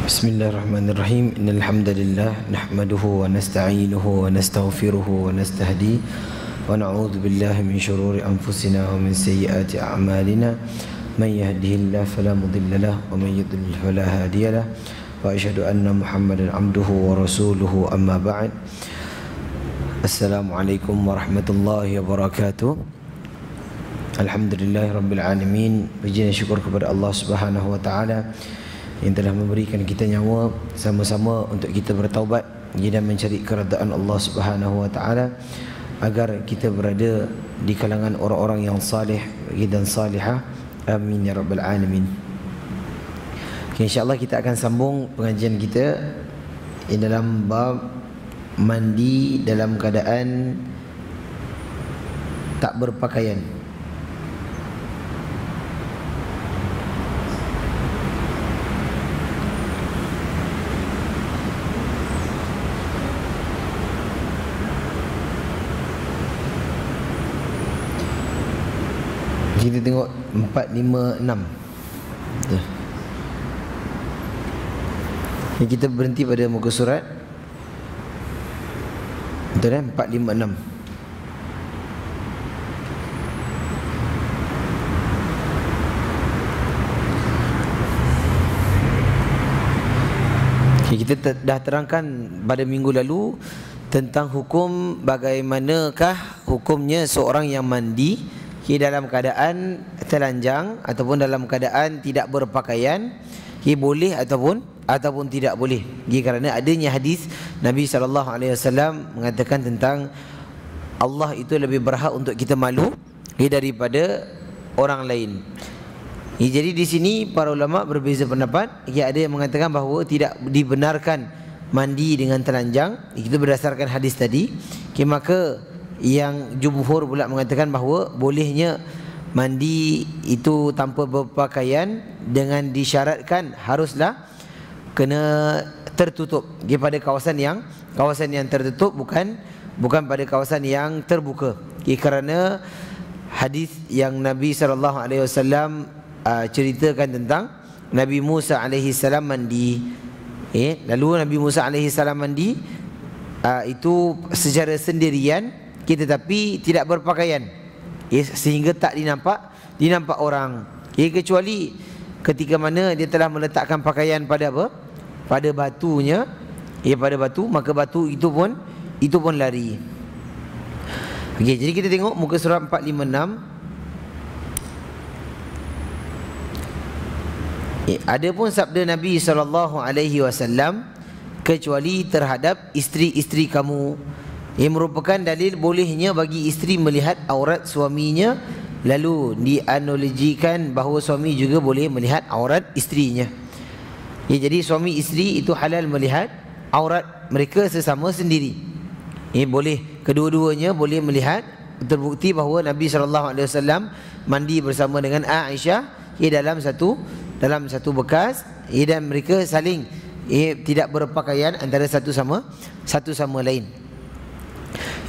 Bismillahirrahmanirrahim. Innal hamdalillah nahmaduhu wa nasta'inuhu wa nastaghfiruhu wa nastahdi wa na'udzu billahi min shururi anfusina wa min sayyiati a'malina. Man yahdihillahu fala mudilla lahu wa man yudlil fala hadiya lahu. Wa asyhadu anna Muhammadan 'abduhu wa rasuluhu, amma ba'd. Assalamualaikum warahmatullahi wabarakatuh. Alhamdulillahirabbil alamin. Puji dan syukur kepada Allah Subhanahu wa taala yang telah memberikan kita nyawa sama-sama untuk kita bertaubat dan mencari keredaan Allah Subhanahu wa taala, agar kita berada di kalangan orang-orang yang salih dan salihah. Amin ya rabbal alamin. Okay, insya-Allah kita akan sambung pengajian kita dalam bab mandi dalam keadaan tak berpakaian. Kita tengok 4, 5, 6. Kita berhenti pada muka surat. Betul kan? 4, 5, 6. Kita dah terangkan pada minggu lalu tentang hukum bagaimanakah hukumnya seorang yang mandi dalam keadaan telanjang ataupun dalam keadaan tidak berpakaian, boleh ataupun tidak boleh. Kerana adanya hadis Nabi SAW mengatakan tentang Allah itu lebih berhak untuk kita malu daripada orang lain. Jadi di sini para ulama berbeza pendapat. Ada yang mengatakan bahawa tidak dibenarkan mandi dengan telanjang, itu berdasarkan hadis tadi. Maka yang jumhur pula mengatakan bahawa bolehnya mandi itu tanpa berpakaian, dengan disyaratkan haruslah kena tertutup pada kawasan yang tertutup, bukan pada kawasan yang terbuka. Kerana hadis yang Nabi SAW ceritakan tentang Nabi Musa AS mandi. Lalu Nabi Musa AS mandi itu secara sendirian, tetapi tidak berpakaian, sehingga tak dinampak orang. Kecuali ketika mana dia telah meletakkan pakaian pada apa? Pada batunya, pada batu, maka batu itu pun lari. Jadi kita tengok muka surat 4, 5, 6. Adapun sabda Nabi SAW, kecuali terhadap isteri-isteri kamu, yang merupakan dalil bolehnya bagi isteri melihat aurat suaminya, lalu dianalogikan bahawa suami juga boleh melihat aurat isterinya. Jadi suami isteri itu halal melihat aurat mereka sesama sendiri. Boleh, kedua-duanya boleh melihat. Terbukti bahawa Nabi SAW mandi bersama dengan Aisyah dalam satu bekas, dan mereka saling tidak berpakaian antara satu sama lain.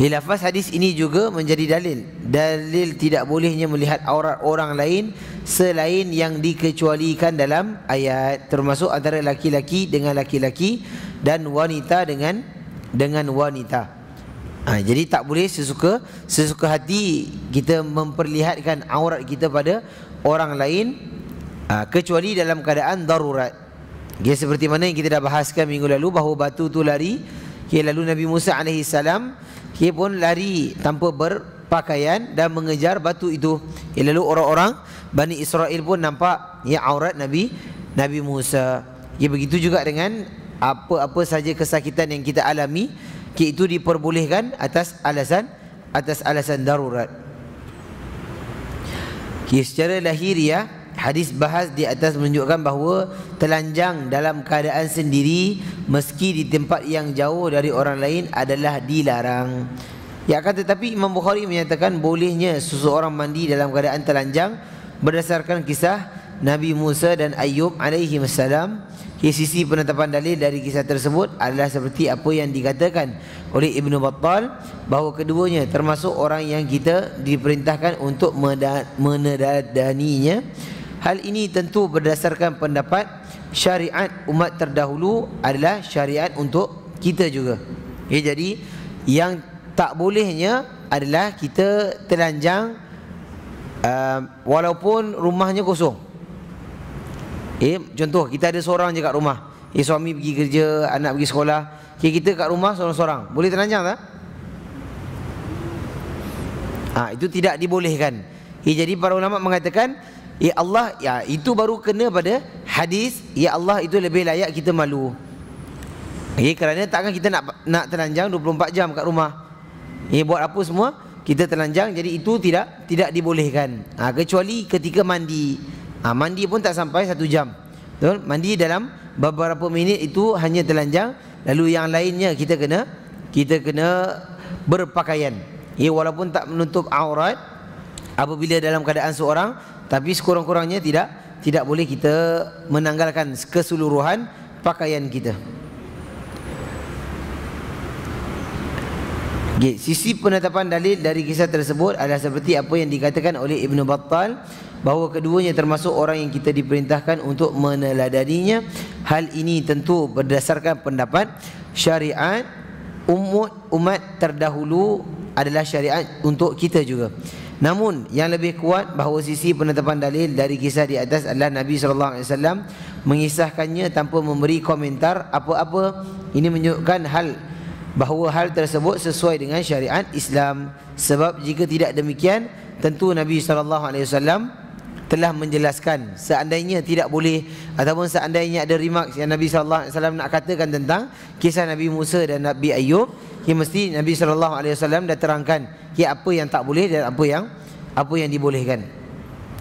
Lafaz hadis ini juga menjadi dalil tidak bolehnya melihat aurat orang lain selain yang dikecualikan dalam ayat, termasuk antara laki-laki dengan laki-laki dan wanita dengan wanita. Jadi tak boleh sesuka hati kita memperlihatkan aurat kita pada orang lain, kecuali dalam keadaan darurat. Seperti mana yang kita dah bahaskan minggu lalu, bahawa batu tu lari, lalu Nabi Musa AS pun lari tanpa berpakaian dan mengejar batu itu. Lalu orang-orang Bani Israel pun nampak aurat Nabi Musa. Begitu juga dengan apa-apa saja kesakitan yang kita alami, itu diperbolehkan atas alasan darurat. Secara lahiriah, hadis bahas di atas menunjukkan bahawa telanjang dalam keadaan sendiri meski di tempat yang jauh dari orang lain adalah dilarang. Akan tetapi Imam Bukhari menyatakan bolehnya seseorang mandi dalam keadaan telanjang berdasarkan kisah Nabi Musa dan Ayub alaihissalam. Sisi penetapan dalil dari kisah tersebut adalah seperti apa yang dikatakan oleh Ibn Battal, bahawa keduanya termasuk orang yang kita diperintahkan untuk menedaninya Hal ini tentu berdasarkan pendapat syariat umat terdahulu adalah syariat untuk kita juga. Jadi yang tak bolehnya adalah kita telanjang walaupun rumahnya kosong. Contoh, kita ada seorang je kat rumah. Suami pergi kerja, anak pergi sekolah. Kita kat rumah seorang-seorang. Boleh telanjang tak? Itu tidak dibolehkan. Jadi para ulama mengatakan, Allah, itu baru kena pada hadis, Allah itu lebih layak kita malu. Kerana takkan kita nak telanjang 24 jam kat rumah. Buat apa semua kita telanjang. Jadi itu tidak dibolehkan. Kecuali ketika mandi. Mandi pun tak sampai 1 jam. Betul? Mandi dalam beberapa minit itu hanya telanjang. Lalu yang lainnya kita kena berpakaian. Walaupun tak menutup aurat apabila dalam keadaan seorang, tapi sekurang-kurangnya tidak boleh kita menanggalkan keseluruhan pakaian kita. Sisi penetapan dalil dari kisah tersebut adalah seperti apa yang dikatakan oleh Ibn Battal, bahawa keduanya termasuk orang yang kita diperintahkan untuk meneladaninya. Hal ini tentu berdasarkan pendapat syariat umat terdahulu adalah syariat untuk kita juga. Namun yang lebih kuat bahawa sisi penetapan dalil dari kisah di atas adalah Nabi SAW mengisahkannya tanpa memberi komentar apa-apa. Ini menunjukkan bahawa hal tersebut sesuai dengan syariat Islam. Sebab jika tidak demikian, tentu Nabi SAW telah menjelaskan. Seandainya tidak boleh ataupun seandainya ada remarks yang Nabi SAW nak katakan tentang kisah Nabi Musa dan Nabi Ayub, mesti Nabi SAW dah terangkan apa yang tak boleh dan apa yang dibolehkan.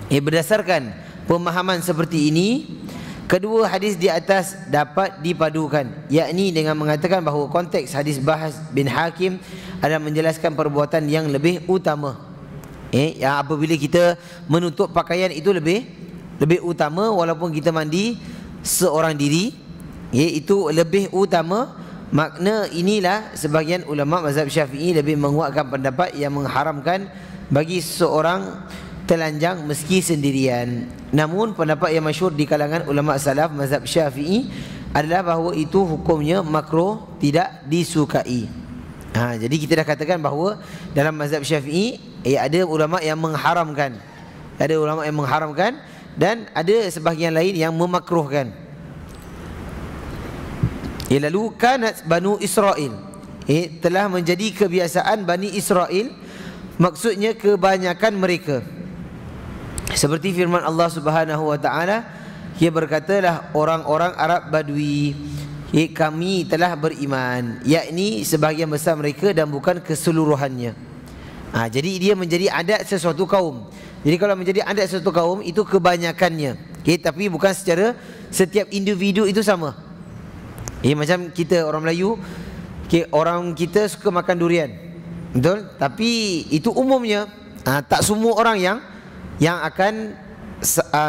Berdasarkan pemahaman seperti ini, kedua hadis di atas dapat dipadukan, yakni dengan mengatakan bahawa konteks hadis Bahz bin Hakim adalah menjelaskan perbuatan yang lebih utama. Yang apabila kita menutup pakaian itu lebih utama, walaupun kita mandi seorang diri, itu lebih utama. Makna inilah sebahagian ulama mazhab Syafi'i lebih menguatkan pendapat yang mengharamkan bagi seorang telanjang meski sendirian. Namun pendapat yang masyhur di kalangan ulama salaf mazhab Syafi'i adalah bahawa itu hukumnya makruh, tidak disukai. Jadi kita dah katakan bahawa dalam mazhab Syafi'i ada ulama yang mengharamkan, dan ada sebahagian lain yang memakruhkan. Lalu kanat Banu Israel, telah menjadi kebiasaan Bani Israel, maksudnya kebanyakan mereka. Seperti firman Allah Subhanahu wa taala, Ia berkatalah orang-orang Arab Badui, kami telah beriman, yakni sebahagian besar mereka dan bukan keseluruhannya. Jadi dia menjadi adat sesuatu kaum. Jadi kalau menjadi adat sesuatu kaum itu kebanyakannya, tapi bukan secara setiap individu itu sama. Macam kita orang Melayu, orang kita suka makan durian, betul? Tapi itu umumnya, tak semua orang yang akan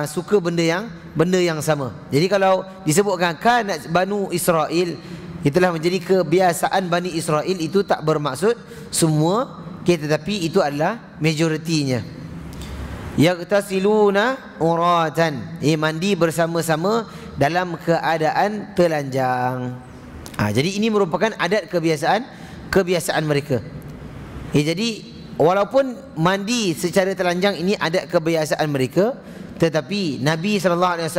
suka benda yang sama. Jadi kalau disebutkan kanat Banu Israel, itulah menjadi kebiasaan Bani Israel, itu tak bermaksud semua, tetapi itu adalah majoritinya. Yaqtasiluna uratan, mandi bersama-sama dalam keadaan telanjang. Jadi ini merupakan adat kebiasaan mereka. Jadi walaupun mandi secara telanjang ini adat kebiasaan mereka, tetapi Nabi SAW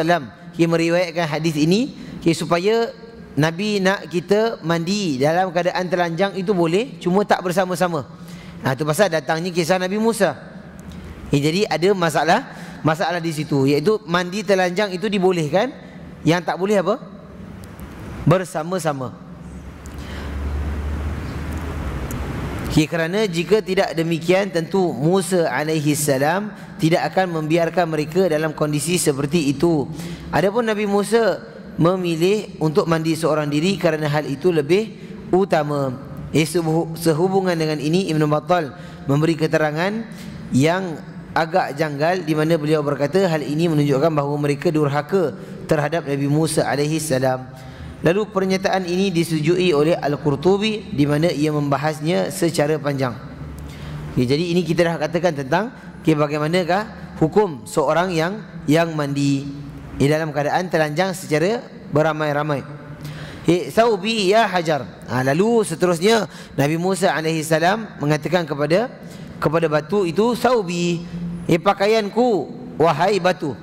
meriwayatkan hadis ini supaya Nabi nak kita mandi dalam keadaan telanjang itu boleh, cuma tak bersama-sama. Itu pasal datangnya kisah Nabi Musa. Jadi ada masalah di situ, iaitu mandi telanjang itu dibolehkan, yang tak boleh apa? Bersama-sama. Kerana jika tidak demikian, tentu Musa alaihi salam tidak akan membiarkan mereka dalam kondisi seperti itu. Adapun Nabi Musa memilih untuk mandi seorang diri kerana hal itu lebih utama. Sehubungan dengan ini, Ibn Battal memberi keterangan yang agak janggal, di mana beliau berkata hal ini menunjukkan bahawa mereka durhaka terhadap Nabi Musa alaihi salam. Lalu pernyataan ini disetujui oleh Al-Qurtubi, di mana ia membahasnya secara panjang. Jadi ini kita dah katakan tentang bagaimanakah hukum seorang yang mandi dalam keadaan telanjang secara beramai-ramai. Saubi ya hajar. Lalu seterusnya Nabi Musa alaihi salam mengatakan kepada batu itu, saubi, pakaianku wahai batu.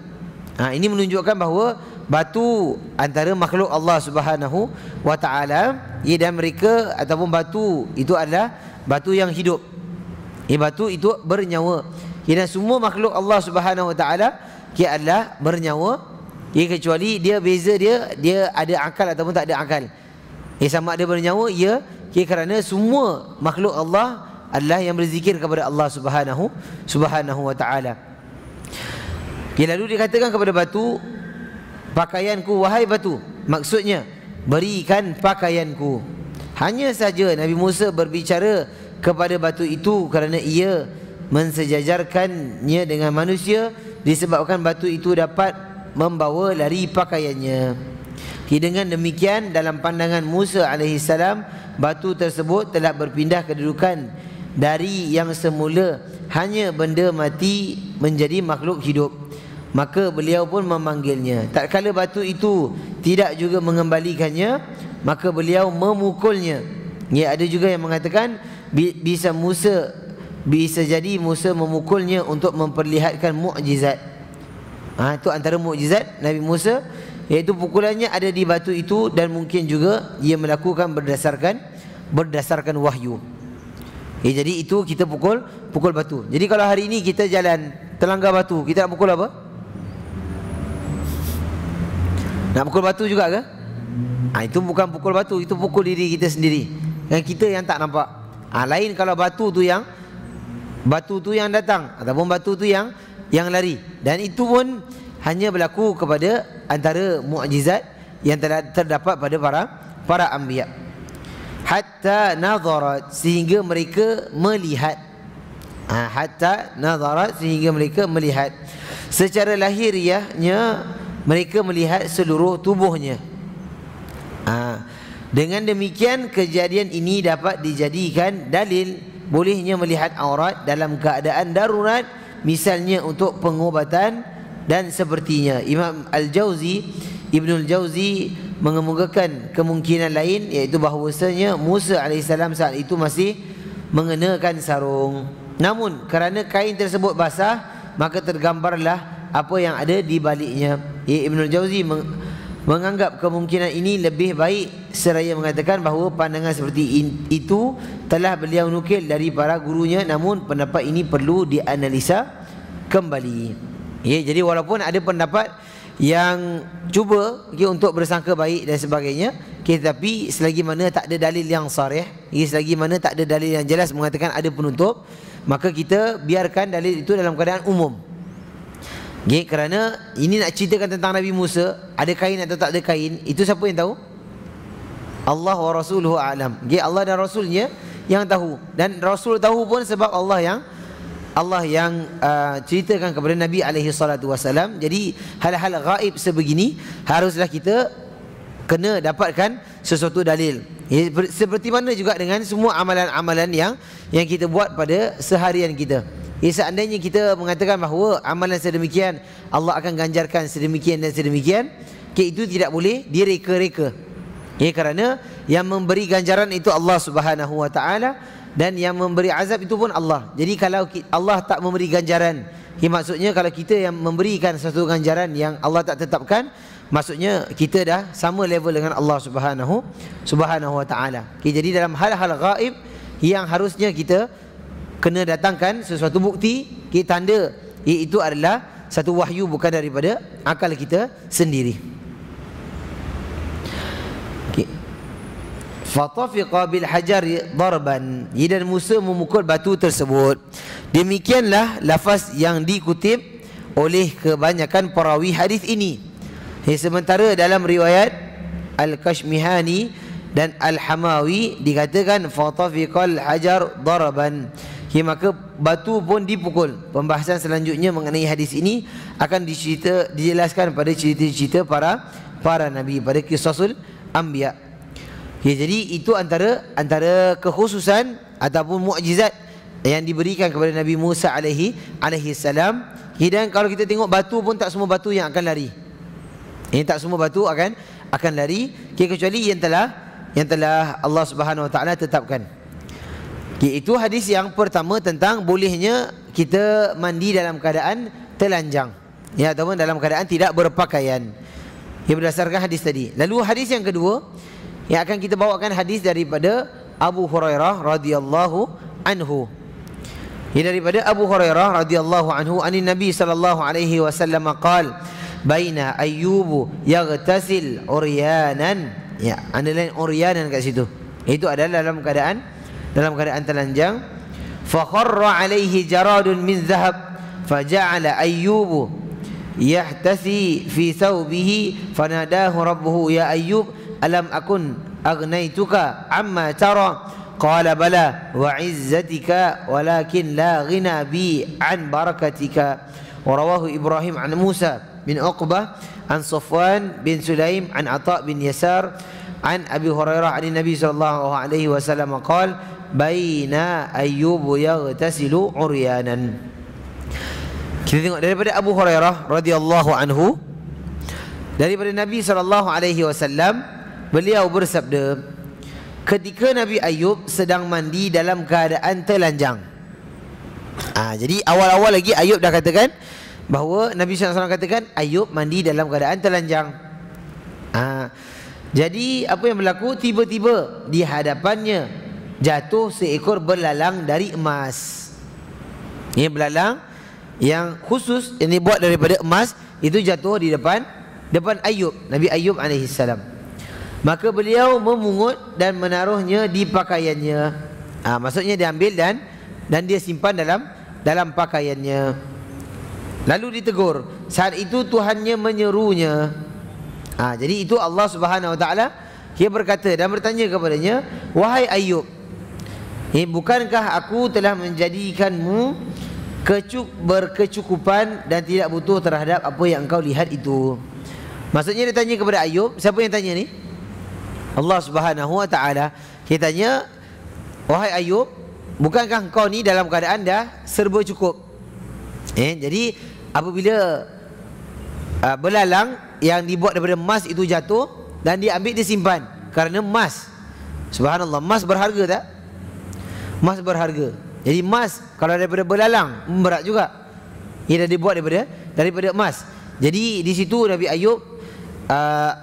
Ini menunjukkan bahawa batu antara makhluk Allah Subhanahu wa taala, dan mereka ataupun batu itu adalah batu yang hidup. Batu itu bernyawa. Dan semua makhluk Allah Subhanahu wa taala adalah bernyawa. Kecuali dia beza dia ada akal ataupun tak ada akal. Sama ada bernyawa, kerana semua makhluk Allah adalah yang berzikir kepada Allah Subhanahu wa taala. Lalu dikatakan kepada batu, pakaianku wahai batu. Maksudnya berikan pakaianku. Hanya saja Nabi Musa berbicara kepada batu itu kerana ia mensejajarkannya dengan manusia, disebabkan batu itu dapat membawa lari pakaiannya. Dengan demikian, dalam pandangan Musa AS, batu tersebut telah berpindah kedudukan dari yang semula hanya benda mati menjadi makhluk hidup. Maka beliau pun memanggilnya. Tak kala batu itu tidak juga mengembalikannya, maka beliau memukulnya. Ada juga yang mengatakan bisa jadi Musa memukulnya untuk memperlihatkan mukjizat. Itu antara mukjizat Nabi Musa, iaitu pukulannya ada di batu itu, dan mungkin juga ia melakukan berdasarkan wahyu. Jadi itu kita pukul batu. Jadi kalau hari ini kita jalan terlanggar batu, kita nak pukul apa? Nak pukul batu juga ke? Itu bukan pukul batu, itu pukul diri kita sendiri. Dan kita yang tak nampak. Lain kalau batu tu yang datang ataupun batu tu yang lari. Dan itu pun hanya berlaku kepada antara mukjizat yang terdapat pada para anbiya. Hatta nazarat, sehingga mereka melihat. Hatta nazarat, sehingga mereka melihat. Secara lahiriahnya mereka melihat seluruh tubuhnya. Dengan demikian, kejadian ini dapat dijadikan dalil bolehnya melihat aurat dalam keadaan darurat, misalnya untuk pengobatan dan sepertinya. Imam Ibnul Jauzi mengemukakan kemungkinan lain, iaitu bahawasanya Musa AS saat itu masih mengenakan sarung. Namun kerana kain tersebut basah, maka tergambarlah apa yang ada di baliknya. Ibnul Jauzi menganggap kemungkinan ini lebih baik, seraya mengatakan bahawa pandangan seperti itu telah beliau nukil dari para gurunya, namun pendapat ini perlu dianalisa kembali. Jadi walaupun ada pendapat yang cuba untuk bersangka baik dan sebagainya, tetapi selagi mana tak ada dalil yang sarih, selagi mana tak ada dalil yang jelas mengatakan ada penutup, maka kita biarkan dalil itu dalam keadaan umum. Kerana ini nak ceritakan tentang Nabi Musa, ada kain atau tak ada kain, itu siapa yang tahu? Allah wa rasuluhu a'lam. Allah dan Rasulnya yang tahu. Dan Rasul tahu pun sebab Allah yang ceritakan kepada Nabi SAW. Jadi hal-hal gaib sebegini haruslah kita kena dapatkan sesuatu dalil. Seperti mana juga dengan semua amalan-amalan yang kita buat pada seharian kita. Seandainya kita mengatakan bahawa amalan sedemikian Allah akan ganjarkan sedemikian dan sedemikian, itu tidak boleh direka-reka. Kerana yang memberi ganjaran itu Allah Subhanahu wa taala, dan yang memberi azab itu pun Allah. Jadi kalau Allah tak memberi ganjaran, maksudnya kalau kita yang memberikan satu ganjaran yang Allah tak tetapkan, maksudnya kita dah sama level dengan Allah Subhanahu wa taala. Jadi dalam hal-hal gaib yang harusnya kita kena datangkan sesuatu bukti, tanda itu adalah satu wahyu, bukan daripada akal kita sendiri. Fatafiqa bil hajar darban, dan Musa memukul batu tersebut. Demikianlah lafaz yang dikutip oleh kebanyakan perawi hadis ini. Sementara dalam riwayat Al-Kashmihani dan Al-Hamawi dikatakan fatafiqal hajar darban, maka batu pun dipukul. Pembahasan selanjutnya mengenai hadis ini akan dijelaskan pada cerita-cerita para nabi, pada Qisasul Anbiya. Jadi itu antara kekhususan ataupun mukjizat yang diberikan kepada Nabi Musa alaihi salam, Dan kalau kita tengok batu pun tak semua batu yang akan lari. Tak semua batu akan lari, kecuali yang telah Allah Subhanahu Wa Taala tetapkan. Itu hadis yang pertama tentang bolehnya kita mandi dalam keadaan telanjang, ataupun dalam keadaan tidak berpakaian. Berdasarkan hadis tadi. Lalu hadis yang kedua yang akan kita bawakan, hadis daripada Abu Hurairah radhiyallahu anhu. Daripada Abu Hurairah radhiyallahu anhu, anin Nabi sallallahu alaihi wasallam qaal, baina ayyubu yaghtasil uryanan. Ada lain uryanan kat situ. Itu adalah dalam keadaan telanjang. Fa kharra alaihi jaradun min dhahab faja'ala ayyubu yahtasi fi thawbihi fanadahu rabbuhu ya ayyub alam akun agnaituka amma tara qala bala wa izzatika walakin la ghina bi an barakatika. Wa rawahu Ibrahim an Musa bin Uqbah an Safwan bin Sulaim an Atha bin Yasar an Abi Hurairah an Nabi sallallahu alaihi wasallam qala baina ayyubu yaghtasilu uryanan. Kita tengok daripada Abu Hurairah radhiyallahu anhu, daripada Nabi sallallahu alaihi wasallam, beliau bersabda, ketika Nabi Ayub sedang mandi dalam keadaan telanjang. Jadi awal-awal lagi Ayub dah katakan bahawa Nabi SAW katakan Ayub mandi dalam keadaan telanjang. Jadi apa yang berlaku, tiba-tiba di hadapannya jatuh seekor belalang dari emas. Ini belalang yang khusus yang dibuat daripada emas, itu jatuh di depan Ayub, Nabi Ayub alaihissalam. Maka beliau memungut dan menaruhnya di pakaiannya. Maksudnya dia ambil dan dia simpan dalam pakaiannya. Lalu ditegur. Saat itu Tuhannya menyerunya. Jadi itu Allah Subhanahu Wa Taala, dia berkata dan bertanya kepadanya, wahai Ayub, bukankah aku telah menjadikanmu berkecukupan dan tidak butuh terhadap apa yang engkau lihat itu? Maksudnya dia tanya kepada Ayub. Siapa yang tanya ni? Allah Subhanahu Wa Taala. Dia tanya, wahai Ayub, bukankah engkau ni dalam keadaan dah serba cukup? Jadi apabila belalang yang dibuat daripada emas itu jatuh dan dia ambil, dia simpan kerana emas. Subhanallah, emas berharga tak? Emas berharga. Jadi emas kalau daripada belalang berat juga. Ia dah dibuat daripada emas. Jadi di situ Nabi Ayub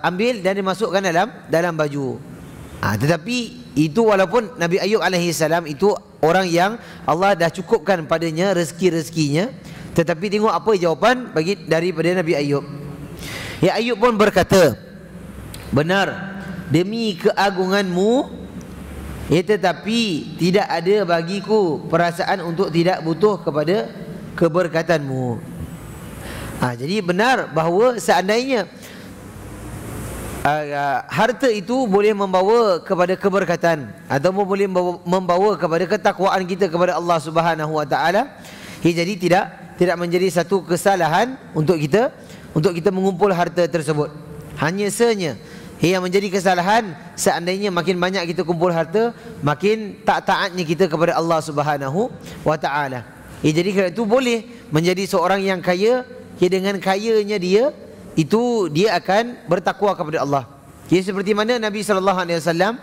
ambil dan dimasukkan dalam baju. Tetapi itu walaupun Nabi Ayub alaihissalam itu orang yang Allah dah cukupkan padanya rezeki-rezekinya, tetapi tengok apa jawapan daripada Nabi Ayub. Ayub pun berkata, benar demi keagunganmu, tetapi tidak ada bagiku perasaan untuk tidak butuh kepada keberkatanmu. Jadi benar bahawa seandainya harta itu boleh membawa kepada keberkatan ataupun boleh membawa kepada ketakwaan kita kepada Allah Subhanahu Wa Taala, jadi tidak menjadi satu kesalahan untuk kita mengumpul harta tersebut. Hanya sahaja yang menjadi kesalahan seandainya makin banyak kita kumpul harta, makin tak taatnya kita kepada Allah Subhanahu Wa Taala. Jadi kerana itu boleh menjadi seorang yang kaya, dengan kayanya dia akan bertakwa kepada Allah. Seperti mana Nabi sallallahu alaihi wasallam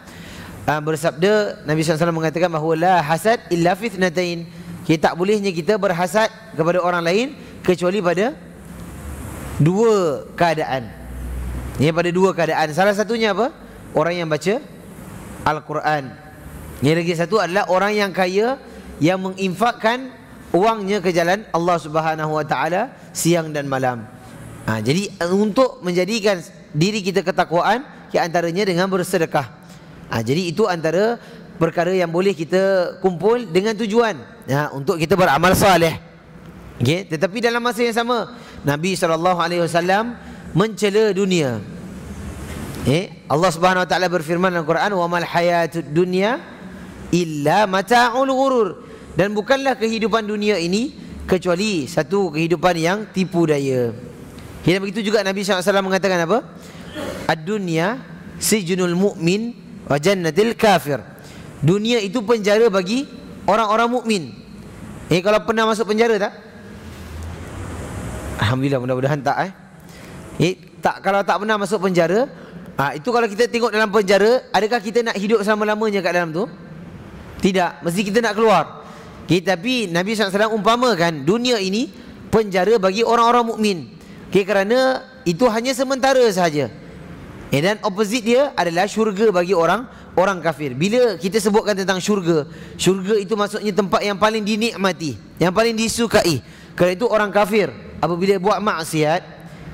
bersabda, Nabi sallallahu alaihi wasallam mengatakan bahawa la hasad illa fi ithnatain. Tak bolehnya kita berhasad kepada orang lain kecuali pada dua keadaan. Pada dua keadaan. Salah satunya apa? Orang yang baca Al-Quran. Yang lagi satu adalah orang yang kaya yang menginfakkan uangnya ke jalan Allah Subhanahu Wa Taala siang dan malam. Jadi untuk menjadikan diri kita ketakwaan, antaranya dengan bersedekah. Jadi itu antara perkara yang boleh kita kumpul dengan tujuan untuk kita beramal soleh. Tetapi dalam masa yang sama, Nabi SAW mencela dunia. Allah Subhanahu Wa Taala berfirman dalam Quran, wa mal hayatud dunya illa mata'ul ghurur. Dan bukanlah kehidupan dunia ini kecuali satu kehidupan yang tipu daya. Begitu juga Nabi SAW mengatakan apa? Ad-dunya sijnul mu'min wa jannatil kafir. Dunia itu penjara bagi orang-orang mukmin. Kalau pernah masuk penjara tak? Alhamdulillah, mudah-mudahan tak tak, kalau tak pernah masuk penjara, itu kalau kita tengok dalam penjara, adakah kita nak hidup selama-lamanya kat dalam tu? Tidak, mesti kita nak keluar. Tapi Nabi SAW umpamakan dunia ini penjara bagi orang-orang mukmin. Kerana itu hanya sementara sahaja. Dan opposite dia adalah syurga bagi orang kafir. Bila kita sebutkan tentang syurga, syurga itu maksudnya tempat yang paling dinikmati, yang paling disukai. Kerana itu orang kafir apabila buat maksiat,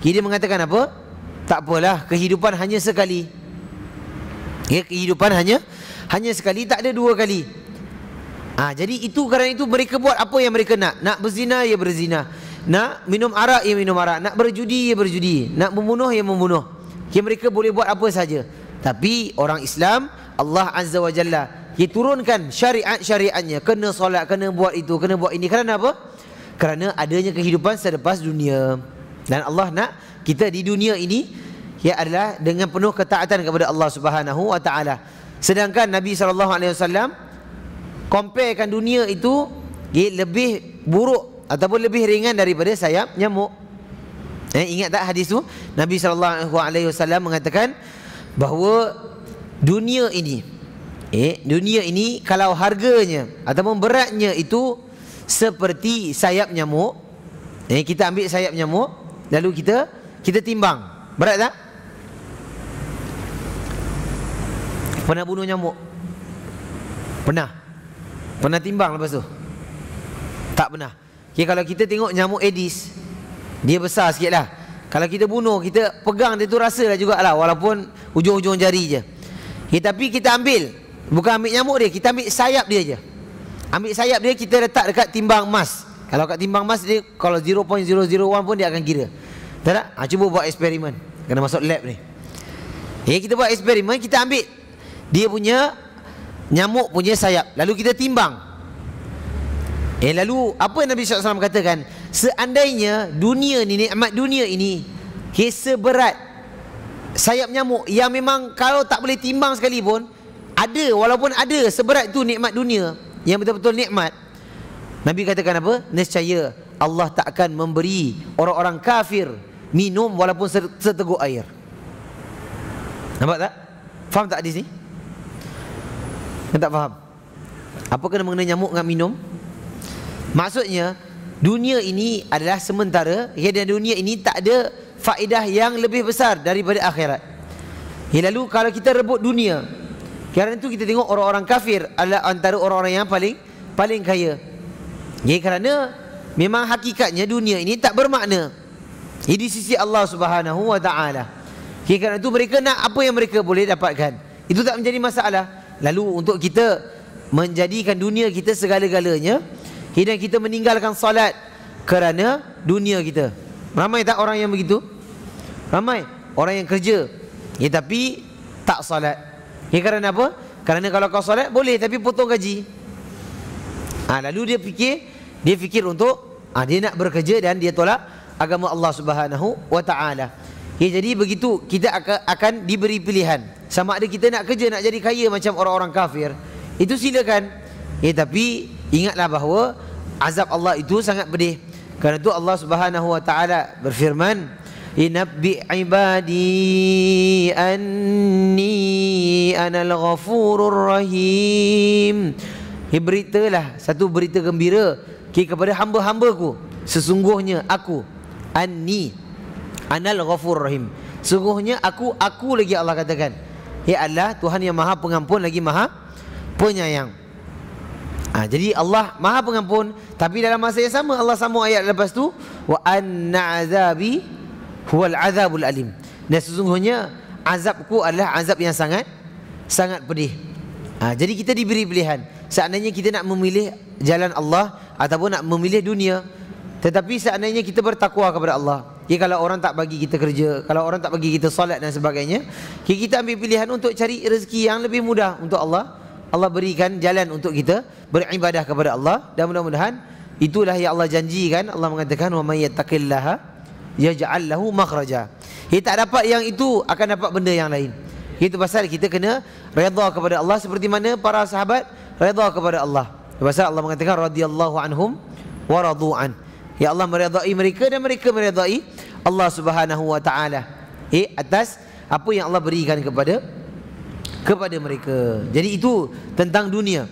dia mengatakan apa? Tak apalah, kehidupan hanya sekali. Kehidupan hanya sekali, tak ada dua kali. Jadi itu, kerana itu mereka buat apa yang mereka nak. Nak berzina, ya berzina. Nak minum arak, ya minum arak. Nak berjudi, ya berjudi. Nak membunuh, ya membunuh. Mereka boleh buat apa saja. Tapi orang Islam, Allah Azza wa Jalla turunkan syariat-syariatnya. Kena solat, kena buat itu, kena buat ini. Kerana apa? Kerana adanya kehidupan selepas dunia. Dan Allah nak kita di dunia ini adalah dengan penuh ketaatan kepada Allah Subhanahu wa taala. Sedangkan Nabi SAW comparekan dunia itu lebih buruk ataupun lebih ringan daripada sayap nyamuk. Ingat tak hadis tu? Nabi SAW mengatakan bahawa dunia ini kalau harganya ataupun beratnya itu seperti sayap nyamuk. Kita ambil sayap nyamuk, lalu kita timbang. Berat tak? Pernah bunuh nyamuk? Pernah timbang lepas tu? Tak pernah. Kalau kita tengok nyamuk Aedes, dia besar sikit lah. Kalau kita bunuh, kita pegang dia tu rasa lah jugalah, walaupun ujung-ujung jari je. Tapi kita ambil, bukan ambil nyamuk dia, kita ambil sayap dia je. Ambil sayap dia, kita letak dekat timbang emas. Kalau kat timbang emas dia, kalau 0.001 pun dia akan kira. Tak? Cuba buat eksperimen. Kena masuk lab ni. Kita buat eksperimen, kita ambil dia punya nyamuk punya sayap, lalu kita timbang. Lalu apa Nabi SAW katakan? Seandainya dunia ni, nikmat dunia ini seberat sayap nyamuk, yang memang kalau tak boleh timbang sekalipun, ada, walaupun ada seberat tu nikmat dunia yang betul-betul nikmat, Nabi katakan apa? Nescaya Allah tak akan memberi orang-orang kafir minum walaupun seteguk air. Nampak tak? Faham tak hadis ni? Tak faham? Apa kena mengenai nyamuk dengan minum? Maksudnya dunia ini adalah sementara, dan dunia ini tak ada faedah yang lebih besar daripada akhirat. Lalu kalau kita rebut dunia, kerana itu kita tengok orang-orang kafir adalah antara orang-orang yang paling kaya. Kerana memang hakikatnya dunia ini tak bermakna di sisi Allah Subhanahu wa taala. Kerana itu mereka nak apa yang mereka boleh dapatkan. Itu tak menjadi masalah. Lalu untuk kita menjadikan dunia kita segala-galanya, dan kita meninggalkan salat kerana dunia kita. Ramai tak orang yang begitu? Ramai orang yang kerja, tapi tak salat. Kerana apa? Kerana kalau kau salat boleh, tapi potong gaji. Lalu dia fikir untuk dia nak bekerja dan dia tolak agama Allah Subhanahu wa taala. Jadi begitu kita akan diberi pilihan. Sama ada kita nak kerja, nak jadi kaya macam orang-orang kafir, itu silakan. Tapi ingatlah bahawa azab Allah itu sangat pedih. Kerana itu Allah Subhanahu wa taala berfirman, "Inabbi ibadi anni anal ghafurur rahim." Beritalah satu berita gembira kepada hamba-hambaku, sesungguhnya aku anal ghafurur rahim. Sesungguhnya aku lagi Allah katakan, Allah Tuhan yang Maha Pengampun lagi Maha Penyayang. Jadi Allah Maha Pengampun, tapi dalam masa yang sama Allah sambung ayat lepas tu, wa anna azabi huwal azabul alim. Dan sesungguhnya azabku adalah azab yang sangat pedih. Jadi kita diberi pilihan. Seandainya kita nak memilih jalan Allah ataupun nak memilih dunia, tetapi seandainya kita bertakwa kepada Allah, kalau orang tak bagi kita kerja, kalau orang tak bagi kita solat dan sebagainya, kita ambil pilihan untuk cari rezeki yang lebih mudah untuk Allah. Allah berikan jalan untuk kita beribadah kepada Allah, dan mudah-mudahan itulah yang Allah janjikan. Allah mengatakan, wa may yattaqillaha yaj'al lahu makhraja. Kita tak dapat yang itu, akan dapat benda yang lain. Itu pasal kita kena redha kepada Allah seperti mana para sahabat redha kepada Allah. Pasal Allah mengatakan radhiyallahu anhum wa radu an. Ya Allah meridai mereka dan mereka meridai Allah Subhanahu wa taala. Atas apa yang Allah berikan kepada mereka. Jadi itu tentang dunia.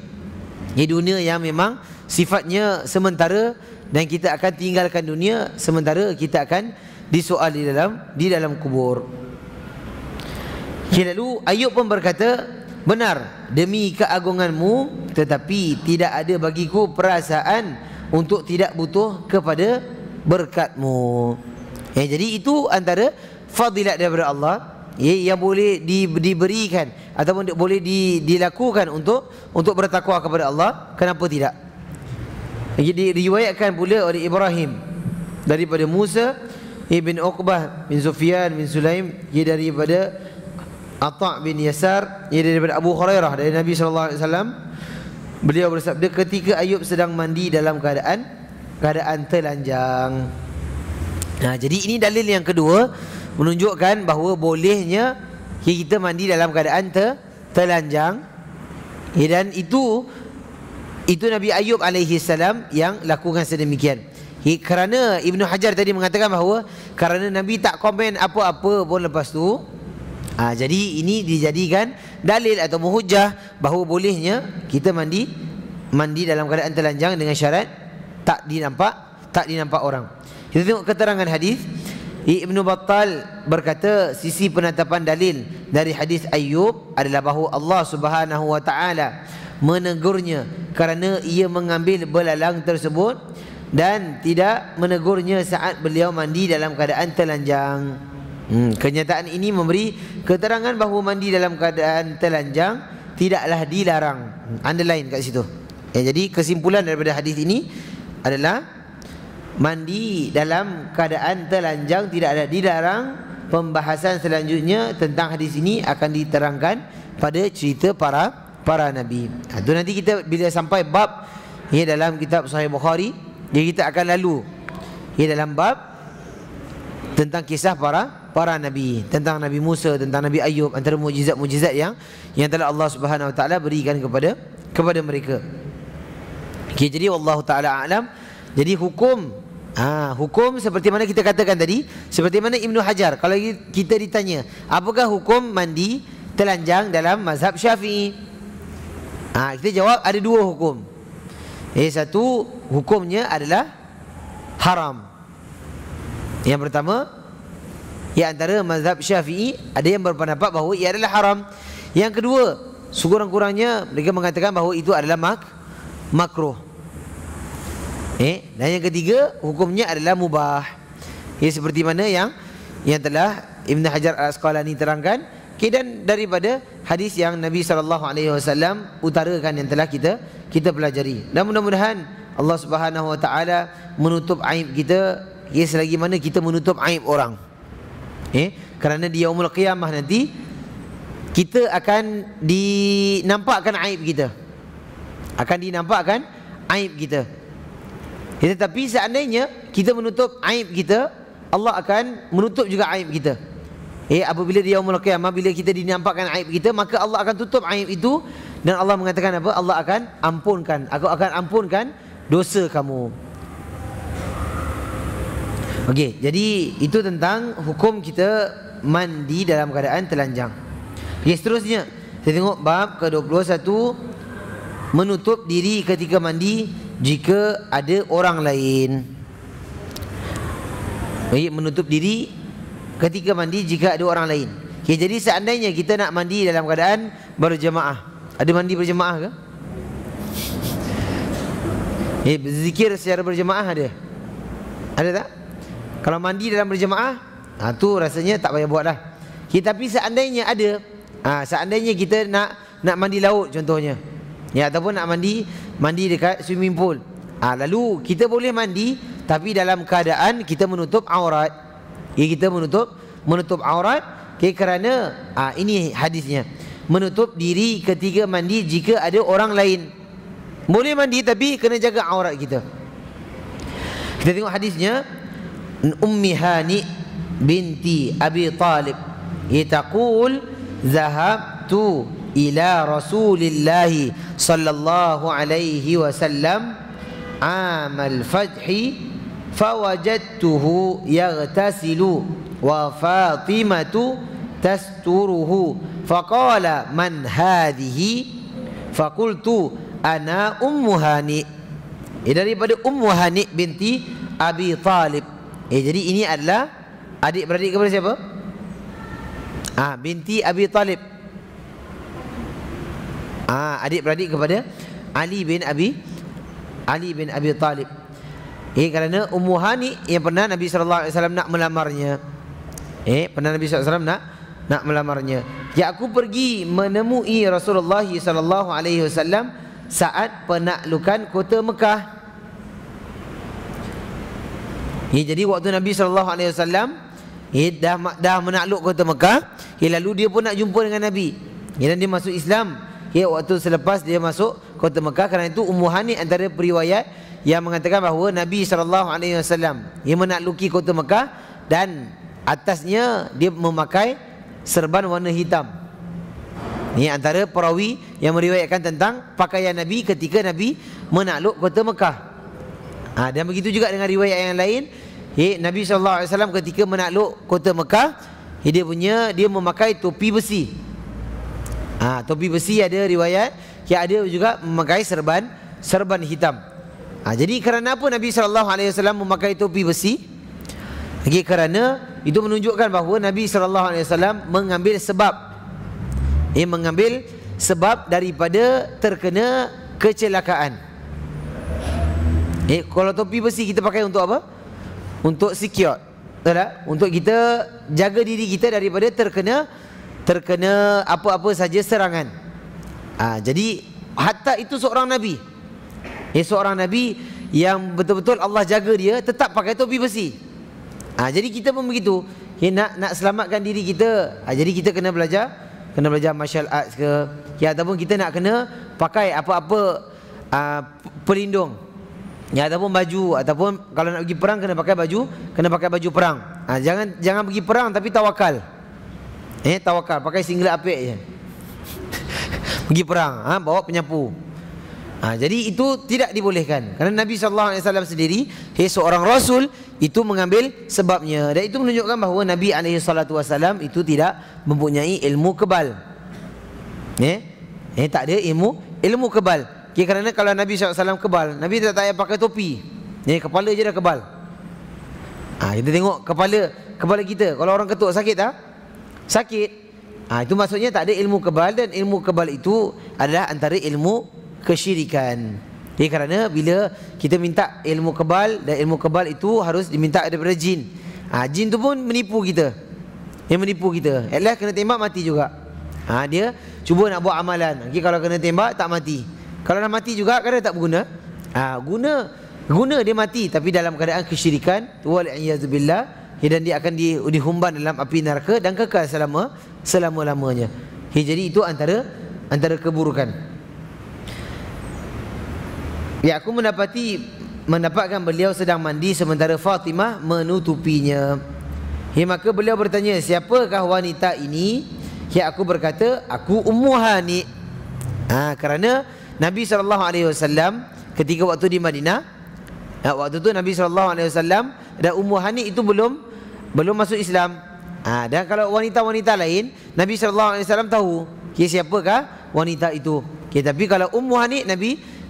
Dunia yang memang sifatnya sementara dan kita akan tinggalkan dunia sementara kita akan disoal di dalam kubur. Lalu Ayub pun berkata, benar demi keagunganmu, tetapi tidak ada bagiku perasaan untuk tidak butuh kepada berkatmu. Jadi itu antara fadilat daripada Allah yang boleh diberikan ataupun boleh dilakukan untuk bertakwa kepada Allah. Kenapa tidak? Jadi diriwayatkan pula oleh Ibrahim daripada Musa ibn Uqbah bin Sufyan bin Sulaim, daripada Atha' bin Yasar, daripada Abu Hurairah dari Nabi SAW. Beliau bersabda, ketika Ayub sedang mandi dalam keadaan telanjang. Jadi ini dalil yang kedua menunjukkan bahawa bolehnya kita mandi dalam keadaan telanjang. Dan itu Nabi Ayub alaihi salam yang lakukan sedemikian. Kerana Ibnu Hajar tadi mengatakan bahawa kerana Nabi tak komen apa-apa pun lepas tu, jadi ini dijadikan dalil atau hujah bahawa bolehnya kita mandi dalam keadaan telanjang dengan syarat tak dinampak orang. Kita tengok keterangan hadis. Ibnu Battal berkata, sisi penetapan dalil dari hadis Ayub adalah bahawa Allah Subhanahu wa taala menegurnya kerana ia mengambil belalang tersebut dan tidak menegurnya saat beliau mandi dalam keadaan telanjang. Kenyataan ini memberi keterangan bahawa mandi dalam keadaan telanjang tidaklah dilarang. Underline kat situ. Jadi kesimpulan daripada hadis ini adalah mandi dalam keadaan telanjang tidak ada dilarang. Pembahasan selanjutnya tentang hadis ini akan diterangkan pada cerita para nabi. Itu nanti kita bila sampai bab dalam kitab Sahih Bukhari, kita akan lalu dalam bab tentang kisah para nabi, tentang Nabi Musa, tentang Nabi Ayub, antara mukjizat-mukjizat yang telah Allah Subhanahu wa taala berikan kepada mereka. Jadi wallahu taala a'lam. Jadi hukum seperti mana kita katakan tadi, seperti mana Ibnu Hajar, kalau kita ditanya apakah hukum mandi telanjang dalam mazhab Syafi'i, kita jawab ada dua hukum. Satu, hukumnya adalah haram. Yang pertama, antara mazhab Syafi'i ada yang berpendapat bahawa ia adalah haram. Yang kedua, sekurang-kurangnya mereka mengatakan bahawa itu adalah makruh. Dan yang ketiga, hukumnya adalah mubah. Seperti mana yang telah Ibn Hajar Al-Asqalani terangkan. Dan daripada hadis yang Nabi SAW utarakan yang telah kita pelajari. Dan mudah-mudahan Allah Subhanahu wa taala menutup aib kita, selagi mana kita menutup aib orang. Kerana di yaumul qiyamah nanti kita akan dinampakkan aib kita. Tetapi seandainya kita menutup aib kita, Allah akan menutup juga aib kita. Apabila di yaumul qiyamah, bila kita dinampakkan aib kita, maka Allah akan tutup aib itu. Dan Allah mengatakan apa? Allah akan ampunkan. Aku akan ampunkan dosa kamu. Okey, jadi itu tentang hukum kita mandi dalam keadaan telanjang. Seterusnya kita tengok bab ke-21, menutup diri ketika mandi jika ada orang lain. Menutup diri ketika mandi jika ada orang lain. Jadi seandainya kita nak mandi dalam keadaan berjemaah, ada mandi berjemaah ke? Berzikir secara berjemaah ada tak? Kalau mandi dalam berjemaah, tu rasanya tak payah buat lah. Tapi seandainya ada, seandainya kita nak mandi laut contohnya, ataupun nak mandi dekat swimming pool, lalu kita boleh mandi tapi dalam keadaan kita menutup aurat. Kita menutup aurat, kerana ini hadisnya, menutup diri ketika mandi jika ada orang lain. Boleh mandi tapi kena jaga aurat kita. Kita tengok hadisnya. Ummi Hani binti Abi Talib taqul zahabtu ila Rasulillah sallallahu alaihi wasallam amal fathi fawajadtuhu yaghtasilu wa Fatimatu tasturuhu faqala man hadhihi faqultu ana Ummu Hani. Daripada Ummu Hani binti Abi Talib. Jadi ini adalah adik-beradik kepada siapa? Binti Abi Talib. Adik-beradik kepada Ali bin Abi Talib. Kerana Ummu Hani yang pernah Nabi SAW nak melamarnya. Pernah Nabi SAW nak melamarnya. Aku pergi menemui Rasulullah SAW saat penaklukan kota Mekah. Jadi waktu Nabi SAW dah menakluk kota Mekah, lalu dia pun nak jumpa dengan Nabi. Dan dia masuk Islam. Waktu selepas dia masuk kota Mekah. Kerana itu Ummu Hani antara periwayat yang mengatakan bahawa Nabi SAW dia menakluki kota Mekah dan atasnya dia memakai serban warna hitam. Ini antara perawi yang meriwayatkan tentang pakaian Nabi ketika Nabi menakluk kota Mekah. Dan begitu juga dengan riwayat yang lain. Nabi SAW ketika menakluk kota Mekah, dia memakai topi besi. Topi besi ada riwayat yang ada juga memakai serban hitam. Jadi kerana apa Nabi SAW memakai topi besi? Kerana itu menunjukkan bahawa Nabi SAW mengambil sebab daripada terkena kecelakaan. Kalau topi besi kita pakai untuk apa? Untuk secure, untuk kita jaga diri kita daripada terkena apa-apa saja serangan. Jadi hatta itu seorang Nabi, seorang Nabi yang betul-betul Allah jaga dia, tetap pakai topi besi. Jadi kita pun begitu. Nak selamatkan diri kita, jadi kita kena belajar martial arts ke, ataupun kita nak kena pakai apa-apa pelindung, ataupun baju, ataupun kalau nak pergi perang kena pakai baju perang. Jangan pergi perang tapi tawakal. Tawakal, pakai singlet apik je. Pergi perang, bawa penyapu. Jadi itu tidak dibolehkan. Kerana Nabi SAW sendiri, seorang Rasul, itu mengambil sebabnya. Dan itu menunjukkan bahawa Nabi SAW itu tidak mempunyai ilmu kebal. Tak ada ilmu kebal. Kerana kalau Nabi SAW kebal, Nabi tak payah pakai topi. Kepala je dah kebal. Kita tengok kepala kita, kalau orang ketuk sakit tak? Sakit. Itu maksudnya tak ada ilmu kebal. Dan ilmu kebal itu adalah antara ilmu kesyirikan. Kerana bila kita minta ilmu kebal, dan ilmu kebal itu harus diminta daripada jin. Jin tu pun menipu kita. Dia menipu kita. At last kena tembak mati juga. Dia cuba nak buat amalan. Kalau kena tembak tak mati. Kalau dah mati juga kadang tak berguna. Guna dia mati tapi dalam keadaan kesyirikan, wal-iyazubillah. Dan dia akan dihumban dalam api neraka dan kekal selama-lamanya. Jadi itu antara keburukan. Aku mendapatkan beliau sedang mandi sementara Fatimah menutupinya. Maka beliau bertanya, siapakah wanita ini? Aku berkata, aku Ummu Hani. Kerana Nabi SAW ketika waktu di Madinah, waktu tu Nabi SAW dan Ummu Hani itu belum masuk Islam. Dan kalau wanita-wanita lain, Nabi SAW tahu siapakah wanita itu. Tapi kalau Ummu Hani,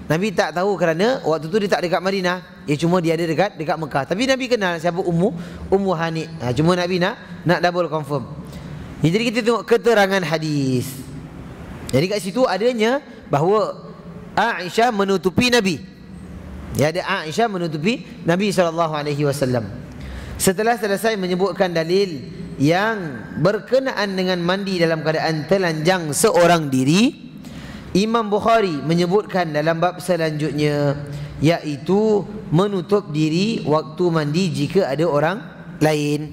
Nabi tak tahu kerana waktu tu dia tak dekat Madinah. Cuma dia ada dekat Mekah. Tapi Nabi kenal siapa Ummu Hani. Cuma Nabi nak double confirm. Jadi kita tengok keterangan hadis. Jadi kat situ adanya bahawa Aisyah menutupi Nabi. Ada Aisyah menutupi Nabi SAW. Setelah selesai menyebutkan dalil yang berkenaan dengan mandi dalam keadaan telanjang seorang diri, Imam Bukhari menyebutkan dalam bab selanjutnya, iaitu menutup diri waktu mandi jika ada orang lain.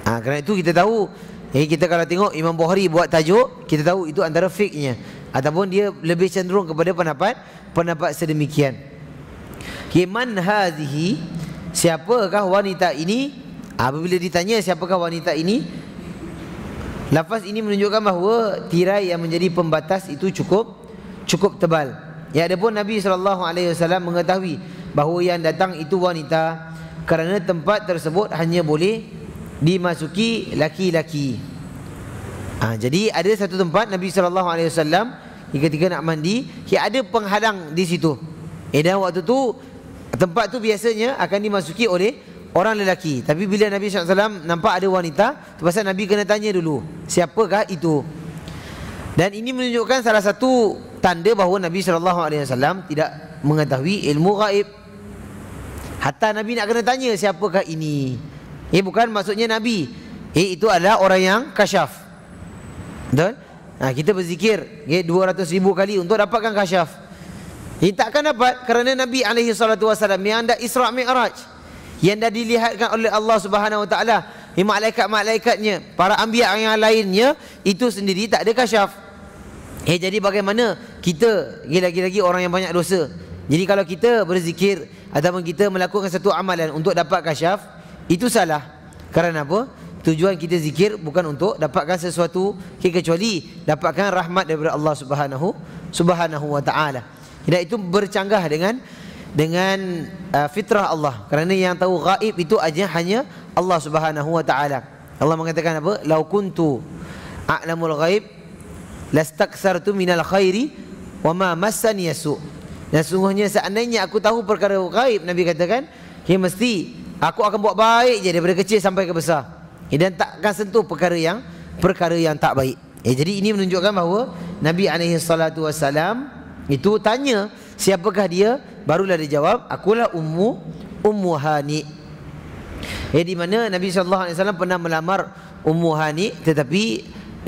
Kerana itu kita tahu, kita kalau tengok Imam Bukhari buat tajuk, kita tahu itu antara fiqhnya, ataupun dia lebih cenderung kepada pendapat sedemikian. Man hadhihi, siapakah wanita ini? Apabila ditanya siapakah wanita ini, lafaz ini menunjukkan bahawa tirai yang menjadi pembatas itu cukup tebal. Adapun Nabi SAW mengetahui bahawa yang datang itu wanita, kerana tempat tersebut hanya boleh dimasuki laki-laki. Jadi ada satu tempat Nabi SAW ketika nak mandi, ada penghalang di situ. Dan waktu tu tempat tu biasanya akan dimasuki oleh orang lelaki. Tapi bila Nabi SAW nampak ada wanita, tu pasal Nabi kena tanya dulu, siapakah itu? Dan ini menunjukkan salah satu tanda bahawa Nabi SAW tidak mengetahui ilmu gaib. Hatta Nabi nak kena tanya siapakah ini. Bukan maksudnya Nabi. Itu adalah orang yang kasyaf. Betul? Kita berzikir 200,000 kali untuk dapatkan kasyaf. Takkan dapat kerana Nabi SAW yang dah Isra' Mi'raj, yang dah dilihatkan oleh Allah Subhanahu Wa Taala, malaikat-malaikatnya, para anbiya yang lainnya, itu sendiri tak ada kasyaf. Jadi bagaimana kita lagi-lagi orang yang banyak dosa? Jadi kalau kita berzikir ataupun kita melakukan satu amalan untuk dapat kasyaf, itu salah. Kerana apa? Tujuan kita zikir bukan untuk dapatkan sesuatu, kecuali dapatkan rahmat daripada Allah Subhanahu Wa Taala. Dan itu bercanggah dengan fitrah Allah. Kerana yang tahu gaib itu hanya Allah Subhanahu Wa Taala. Allah mengatakan apa? Lau kuntu a'lamul ghaib lastaksartu minal khairi wa ma massani yasu. Dan sungguhnya seandainya aku tahu perkara gaib, Nabi katakan, mesti aku akan buat baik je daripada kecil sampai ke besar. Dan takkan sentuh perkara yang tak baik. Jadi ini menunjukkan bahawa Nabi SAW itu tanya siapakah dia, barulah dia jawab, akulah Ummu Hani. Di mana Nabi SAW pernah melamar Ummu Hani, tetapi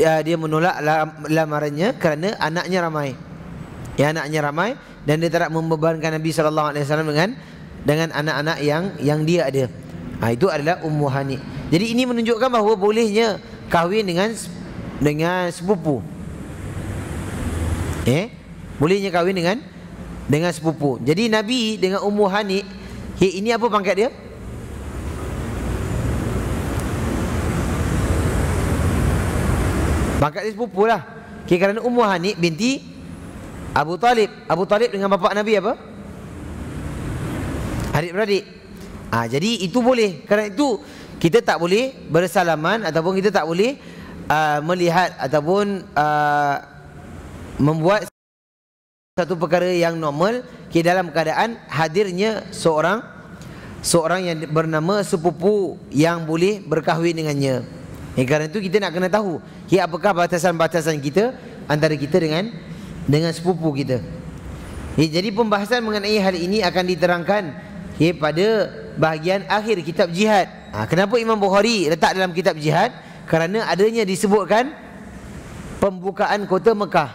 dia menolak lamarannya kerana anaknya ramai. Anaknya ramai dan dia tak nak membebankan Nabi SAW dengan anak-anak yang dia ada. Itu adalah Ummu Hani. Jadi ini menunjukkan bahawa bolehnya kahwin dengan sepupu. Bolehnya kahwin dengan sepupu. Jadi Nabi dengan Ummu Hani, ini apa pangkat dia? Pangkat dia sepupu lah. Kerana Ummu Hani binti Abu Talib. Abu Talib dengan bapa Nabi apa? Adik-beradik. Jadi itu boleh. Kerana itu kita tak boleh bersalaman ataupun kita tak boleh melihat ataupun membuat satu perkara yang normal dalam keadaan hadirnya seorang yang bernama sepupu yang boleh berkahwin dengannya. Kerana itu kita nak kena tahu apakah batasan-batasan kita antara kita dengan sepupu kita. Jadi pembahasan mengenai hal ini akan diterangkan pada bahagian akhir kitab jihad. Kenapa Imam Bukhari letak dalam kitab jihad? Kerana adanya disebutkan pembukaan kota Mekah.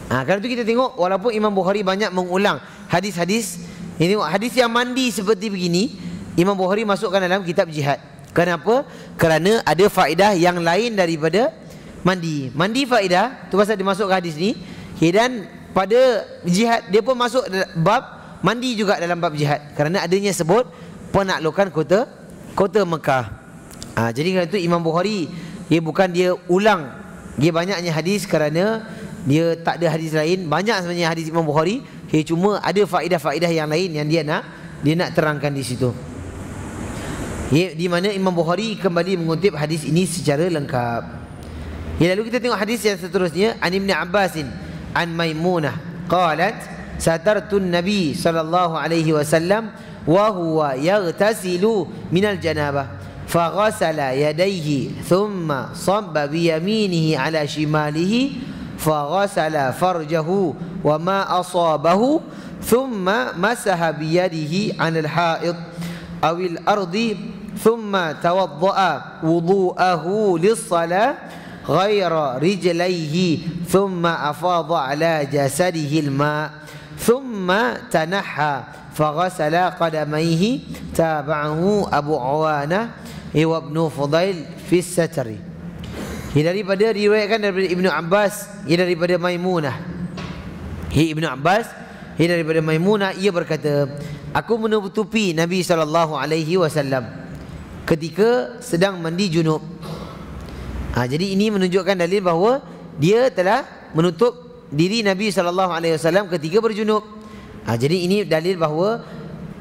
Kerana itu kita tengok, walaupun Imam Bukhari banyak mengulang hadis-hadis, tengok hadis yang mandi seperti begini, Imam Bukhari masukkan dalam kitab jihad. Kenapa? Kerana ada faedah yang lain daripada mandi. Mandi faedah, tu pasal dia masuk ke hadis ni. Dan pada jihad dia pun masuk bab mandi juga dalam bab jihad. Kerana adanya sebut penaklukan kota Mekah. Jadi kerana itu Imam Bukhari bukan dia ulang banyaknya hadis kerana dia tak ada hadis lain. Banyak sebenarnya hadis Imam Bukhari, cuma ada faedah-faedah yang lain yang dia nak terangkan di situ. Di mana Imam Bukhari kembali mengutip hadis ini secara lengkap. Lalu kita tengok hadis yang seterusnya. An Ibn Abbasin an Maimunah qalat satartun Nabi sallallahu alaihi wasallam wa huwa yaghtasilu minal janabah faghasala yadayhi thumma sabba bi yaminihi ala shimalihi faghasala farjahu wa ma asabahu thumma masaha bi yadihi 'anil ha'id awil ardi thumma tawadda'a wudu'ahu lis-salah غير رجليه ثم أفاض على جسده الماء ثم تنحى فغسل قدميه تابعه أبو عوانة وابن فضيل في الستر. Daripada diriwayatkan daripada Ibnu Abbas, daripada Maimunah. Ibnu Abbas daripada Maimunah, ia berkata, aku menutupi Nabi SAW ketika sedang mandi junub. Jadi ini menunjukkan dalil bahawa dia telah menutup diri Nabi SAW ketika berjunub. Jadi ini dalil bahawa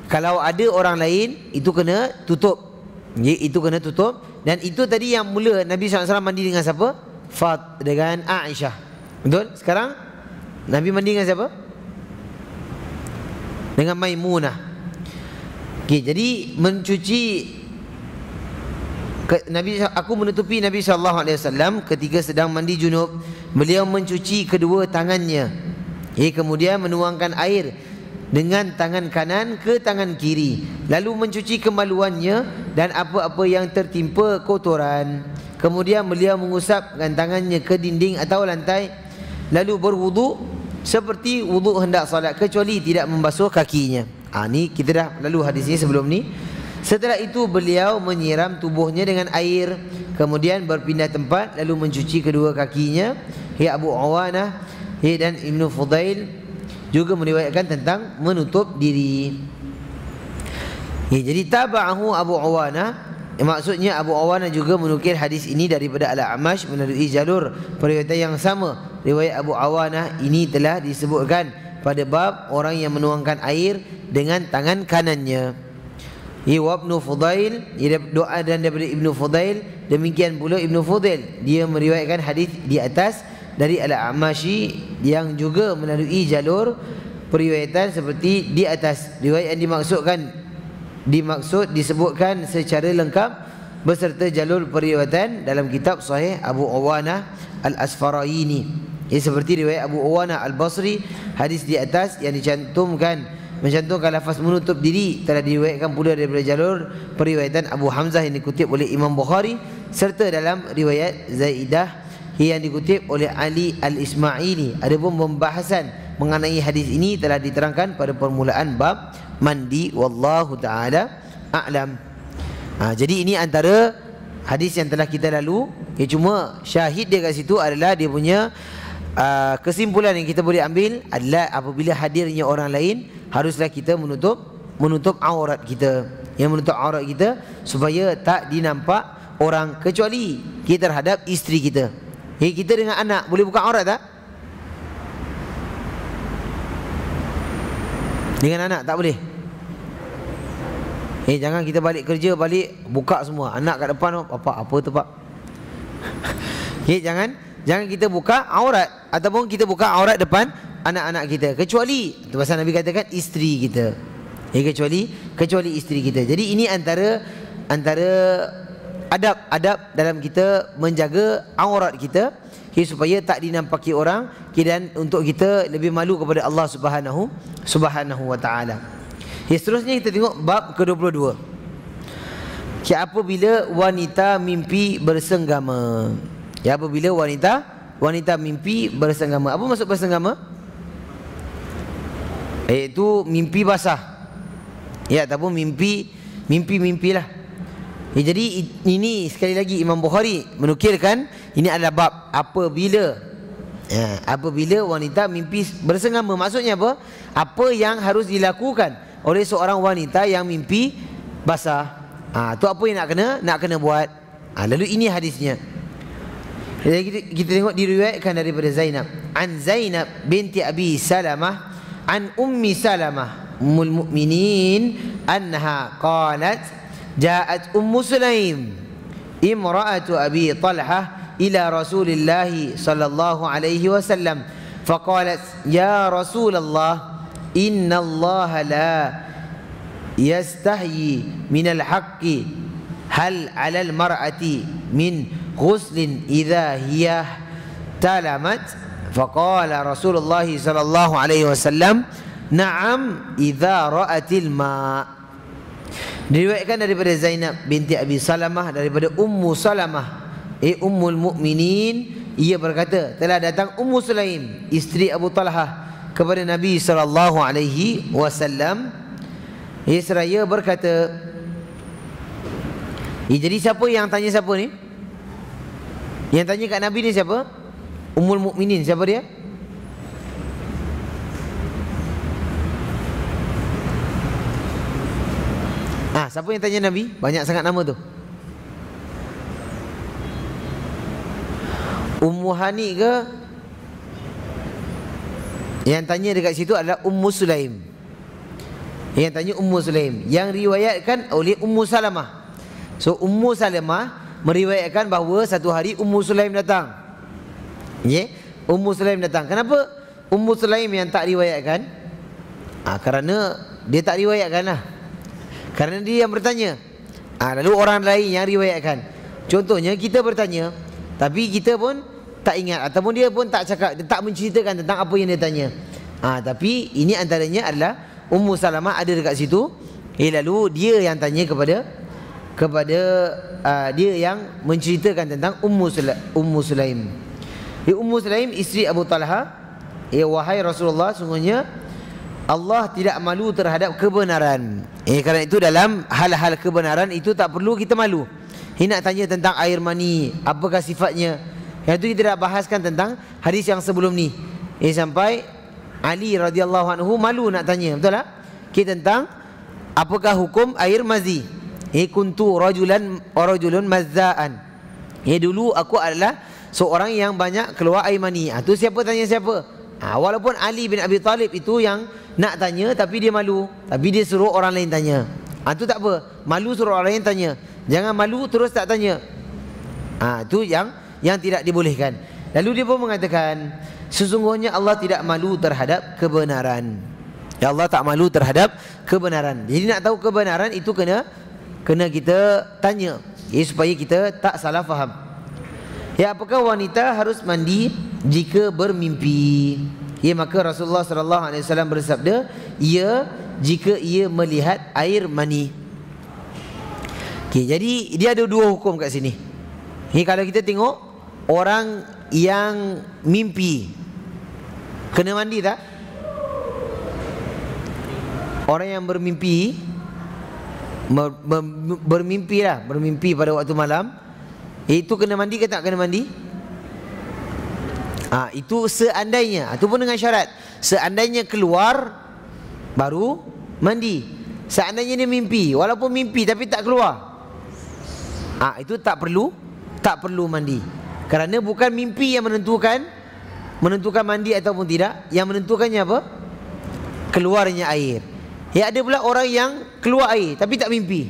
Kalau ada orang lain, itu kena tutup. Itu kena tutup. Dan itu tadi yang mula Nabi SAW mandi dengan siapa? Dengan Aisyah. Betul? Sekarang Nabi mandi dengan siapa? Dengan Maimunah. Jadi mencuci aku menutupi Nabi SAW ketika sedang mandi junub. Beliau mencuci kedua tangannya, kemudian menuangkan air dengan tangan kanan ke tangan kiri, lalu mencuci kemaluannya dan apa-apa yang tertimpa kotoran. Kemudian beliau mengusapkan tangannya ke dinding atau lantai, lalu berwuduk seperti wuduk hendak salat, kecuali tidak membasuh kakinya. Ni kita dah lalu hadis ini sebelum ni. Setelah itu beliau menyiram tubuhnya dengan air, kemudian berpindah tempat lalu mencuci kedua kakinya. Abu Awanah dan Ibnu Fudail juga meriwayatkan tentang menutup diri. Jadi taba'ahu Abu Awanah, maksudnya Abu Awanah juga menukil hadis ini daripada Al-A'mash melalui jalur periwayatan yang sama. Riwayat Abu Awanah ini telah disebutkan pada bab orang yang menuangkan air dengan tangan kanannya. Ibnu Fudail, doa dan daripada Ibnu Fudail, demikian pula Ibnu Fudail dia meriwayatkan hadis di atas dari Al-A'mashi yang juga melalui jalur periwayatan seperti di atas. Riwayat yang disebutkan secara lengkap beserta jalur periwayatan dalam kitab Sahih Abu Awanah Al-Asfaraini. Seperti riwayat Abu Awanah Al-Basri, hadis di atas yang mencantumkan lafaz menutup diri telah diriwayatkan pula daripada jalur periwayatan Abu Hamzah yang dikutip oleh Imam Bukhari, serta dalam riwayat Zaidah yang dikutip oleh Ali Al-Ismaili. Adapun pembahasan mengenai hadis ini telah diterangkan pada permulaan bab mandi, wallahu taala a'lam. Jadi ini antara hadis yang telah kita lalu. Cuma syahid dia kat situ adalah dia punya kesimpulan yang kita boleh ambil adalah apabila hadirnya orang lain, haruslah kita menutup aurat kita. Yang menutup aurat kita supaya tak dinampak orang, kecuali kita terhadap isteri kita. Kita dengan anak boleh buka aurat tak? Dengan anak tak boleh. Jangan kita balik kerja, balik buka semua. Anak kat depan, apa tu pak? Jangan kita buka aurat, ataupun kita buka aurat depan anak-anak kita, kecuali tu pasal Nabi katakan isteri kita. Kecuali isteri kita. Jadi ini antara adab dalam kita menjaga aurat kita, supaya tak dinampaki orang, dan untuk kita lebih malu kepada Allah Subhanahu wa taala. Seterusnya kita tengok bab ke-22. Apabila wanita mimpi bersenggama. Apabila wanita mimpi bersenggama. Apa maksud bersenggama? Iaitu mimpi basah. Ataupun mimpi lah. Jadi ini sekali lagi Imam Bukhari menukilkan, ini adalah bab apabila wanita mimpi bersenggama. Maksudnya apa? Apa yang harus dilakukan oleh seorang wanita yang mimpi basah. Tu apa yang nak kena buat. Lalu ini hadisnya. Kita tengok diriwayatkan daripada Zainab. An Zainab binti Abi Salamah an Ummi Salamah ummul mu'minin annaha qalat ja'at Ummu Sulaim imra'atu Abi Talhah ila Rasulillah sallallahu alaihi wasallam faqalat ya Rasulullah inna Allah la yastahyi minal haqqi hal 'alal mar'ati min ghuslin idza hiya talamat faqala Rasulullah sallallahu alaihi wasallam na'am idza ra'atil ma'. Diriwayatkan daripada Zainab binti Abi Salamah daripada Ummu Salamah ummul mukminin, ia berkata telah datang Ummu Sulaim isteri Abu Talhah kepada Nabi sallallahu alaihi wasallam. Seraya berkata, jadi siapa yang tanya siapa ni? Yang tanya kat Nabi ni siapa? Ummul Mukminin. Siapa dia? Siapa yang tanya Nabi? Banyak sangat nama tu. Ummu Hani ke? Yang tanya dekat situ adalah Ummu Sulaim. Yang tanya Ummu Sulaim, yang riwayatkan oleh Ummu Salamah. So Ummu Salamah meriwayatkan bahawa satu hari Ummu Sulaim datang. Ummu Sulaim datang. Kenapa Ummu Sulaim yang tak riwayatkan? Kerana dia tak riwayatkan lah. Kerana dia yang bertanya. Lalu orang lain yang riwayatkan. Contohnya kita bertanya, tapi kita pun tak ingat, ataupun dia pun tak cakap, dia tak menceritakan tentang apa yang dia tanya. Tapi ini antaranya adalah Ummu Salamah ada dekat situ. Lalu dia yang tanya kepada dia yang menceritakan tentang Ummu Sulaim. Ummu Sulaim isteri Abu Talha, wahai Rasulullah, sungguhnya Allah tidak malu terhadap kebenaran. Kerana itu dalam hal-hal kebenaran itu tak perlu kita malu. Nak tanya tentang air mani, apakah sifatnya? Yang itu kita dah bahaskan tentang hadis yang sebelum ni. Sampai Ali radhiyallahu anhu malu nak tanya, betul tak? Tentang apakah hukum air mazi. Kuntu rajulun mazzaan. Dulu aku adalah seorang yang banyak keluar air mani. Tu siapa tanya siapa? Walaupun Ali bin Abi Talib itu yang nak tanya, tapi dia malu. Tapi dia suruh orang lain tanya. Tu tak apa. Malu suruh orang lain tanya. Jangan malu terus tak tanya. Tu yang tidak dibolehkan. Lalu dia pun mengatakan, sesungguhnya Allah tidak malu terhadap kebenaran. Allah tak malu terhadap kebenaran. Jadi nak tahu kebenaran itu kena kita tanya, supaya kita tak salah faham. Apakah wanita harus mandi jika bermimpi? Maka Rasulullah sallallahu alaihi wasallam bersabda, jika ia melihat air mani. Jadi dia ada dua hukum kat sini. Kalau kita tengok orang yang mimpi kena mandi tak? Orang yang bermimpi bermimpi pada waktu malam, itu kena mandi ke tak kena mandi? Itu seandainya, itu pun dengan syarat, seandainya keluar baru mandi. Seandainya dia mimpi, walaupun mimpi tapi tak keluar, itu tak perlu mandi. Kerana bukan mimpi yang menentukan mandi ataupun tidak. Yang menentukannya apa? Keluarnya air. Ada pula orang yang keluar air tapi tak mimpi,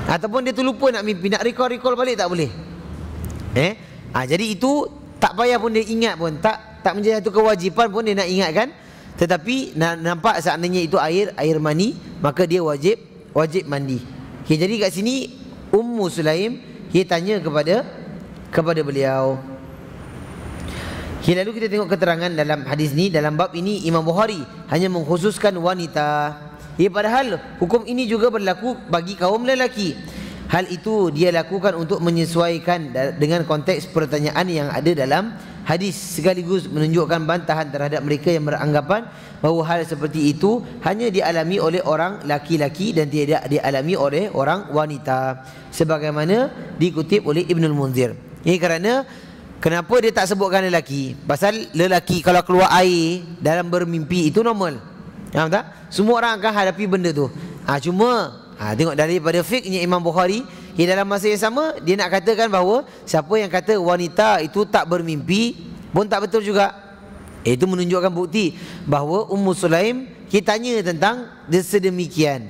ataupun dia terlupa nak mimpi, nak recall balik tak boleh. Jadi itu tak payah pun dia ingat pun, tak menjadi satu kewajipan pun dia nak ingatkan. Tetapi nampak seandainya itu air mani, maka dia wajib mandi. Jadi kat sini Ummu Sulaim tanya kepada beliau. Lalu kita tengok keterangan dalam hadis ni. Dalam bab ini Imam Bukhari hanya mengkhususkan wanita. Padahal hukum ini juga berlaku bagi kaum lelaki. Hal itu dia lakukan untuk menyesuaikan dengan konteks pertanyaan yang ada dalam hadis, sekaligus menunjukkan bantahan terhadap mereka yang beranggapan bahawa hal seperti itu hanya dialami oleh orang laki-laki dan tidak dialami oleh orang wanita, sebagaimana dikutip oleh Ibnul Munzir. Kerana kenapa dia tak sebutkan lelaki? Pasal lelaki kalau keluar air dalam bermimpi itu normal. Faham tak? Semua orang akan hadapi benda tu. Cuma tengok daripada fiqhnya Imam Bukhari, dalam masa yang sama dia nak katakan bahawa siapa yang kata wanita itu tak bermimpi pun tak betul juga. Itu menunjukkan bukti bahawa Ummu Sulaim tanya tentang sedemikian.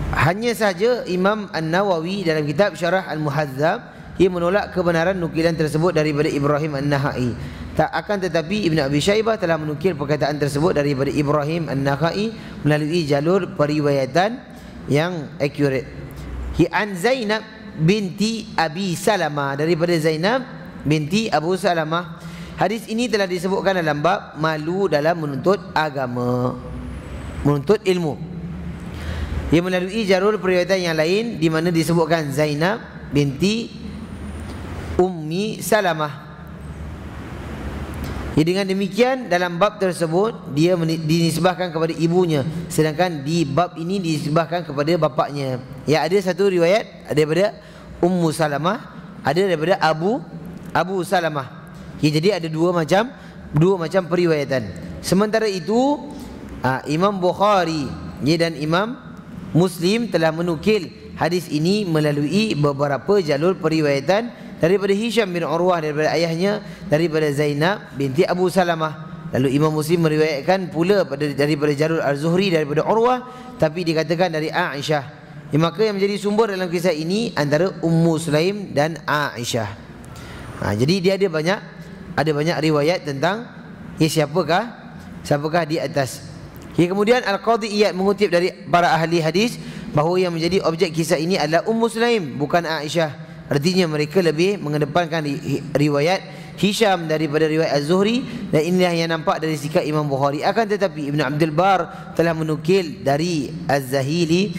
Hanya saja Imam An-Nawawi dalam kitab Syarah Al-Muhadzab, ia menolak kebenaran nukilan tersebut daripada Ibrahim An-Nakhai. Akan tetapi Ibn Abi Shaybah telah menukil perkataan tersebut daripada Ibrahim An-Nakhai melalui jalur periwayatan yang akurat. An Zainab binti Abi Salamah, daripada Zainab binti Abu Salamah. Hadis ini telah disebutkan dalam bab malu dalam menuntut agama, menuntut ilmu. Ia melalui jalur periwayatan yang lain di mana disebutkan Zainab binti Ummi Salamah. Dengan demikian dalam bab tersebut dia dinisbahkan kepada ibunya, sedangkan di bab ini dinisbahkan kepada bapaknya. Ada satu riwayat daripada Ummu Salamah, ada daripada Abu Salamah. Jadi ada dua macam periwayatan. Sementara itu Imam Bukhari dan Imam Muslim telah menukil hadis ini melalui beberapa jalur periwayatan daripada Hisham bin Urwah daripada ayahnya daripada Zainab binti Abu Salamah. Lalu Imam Muslim meriwayatkan pula daripada Jarud Al-Zuhri daripada Urwah, tapi dikatakan dari Aisyah. Maka yang menjadi sumber dalam kisah ini antara Ummu Sulaim dan Aisyah. Jadi dia ada banyak riwayat tentang siapakah di atas. Kemudian Al-Qadhi Iyad mengutip dari para ahli hadis bahawa yang menjadi objek kisah ini adalah Ummu Sulaim, bukan Aisyah. Artinya mereka lebih mengedepankan riwayat Hisham daripada riwayat Az-Zuhri, dan inilah yang nampak dari sikap Imam Bukhari. Akan tetapi Ibn Abdul Bar telah menukil dari Az-Zahili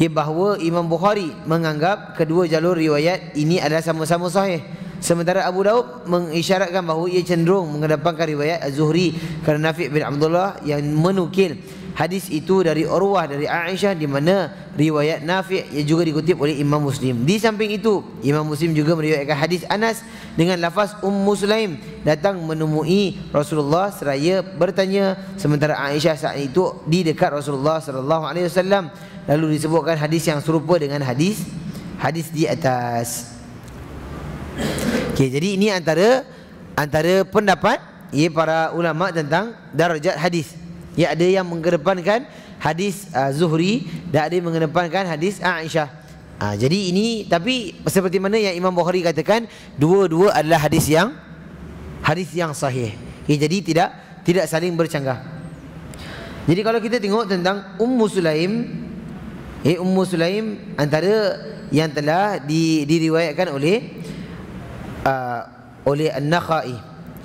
bahawa Imam Bukhari menganggap kedua jalur riwayat ini adalah sama-sama sahih. Sementara Abu Daud mengisyaratkan bahawa ia cenderung mengedepankan riwayat Az-Zuhri kerana Nafi' bin Abdullah yang menukil hadis itu dari Urwah dari Aisyah, di mana riwayat Nafi' yang juga dikutip oleh Imam Muslim. Di samping itu, Imam Muslim juga meriwayatkan hadis Anas dengan lafaz Ummu Sulaim datang menemui Rasulullah seraya bertanya, sementara Aisyah saat itu di dekat Rasulullah sallallahu alaihi wasallam. Lalu disebutkan hadis yang serupa dengan hadis di atas. Jadi ini antara pendapat para ulama tentang darajat hadis. Ada yang mengedepankan hadis Zuhri dan ada yang mengedepankan hadis Aisyah. Jadi ini, tapi seperti mana yang Imam Bukhari katakan, dua-dua adalah hadis yang sahih. Jadi tidak saling bercanggah. Jadi kalau kita tengok tentang Ummu Sulaim antara yang telah diriwayatkan oleh An-Nakhai.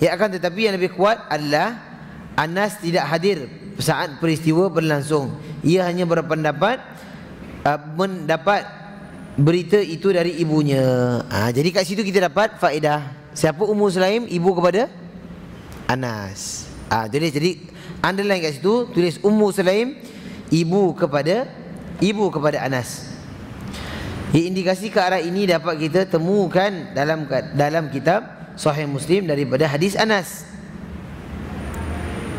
Akan tetapi yang lebih kuat adalah Anas tidak hadir saat peristiwa berlangsung. Ia hanya berpendapat mendapat berita itu dari ibunya. Jadi kat situ kita dapat faedah. Siapa Ummu Sulaim? Ibu kepada Anas. Jadi underline kat situ, tulis Ummu Sulaim, ibu kepada Anas. Indikasi ke arah ini dapat kita temukan dalam kitab Sahih Muslim daripada hadis Anas.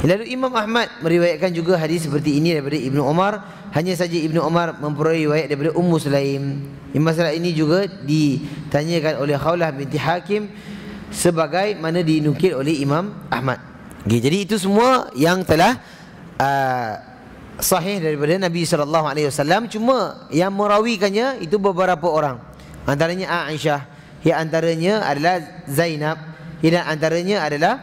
Lalu Imam Ahmad meriwayatkan juga hadis seperti ini daripada Ibnu Umar. Hanya saja Ibnu Umar memperoleh riwayat daripada Ummu Sulaim. Masalah ini juga ditanyakan oleh Khawlah binti Hakim sebagai mana dinukil oleh Imam Ahmad. Jadi itu semua yang telah sahih daripada Nabi SAW. Cuma yang merawikannya itu beberapa orang. Antaranya Aisyah, yang antaranya adalah Zainab, dan antaranya adalah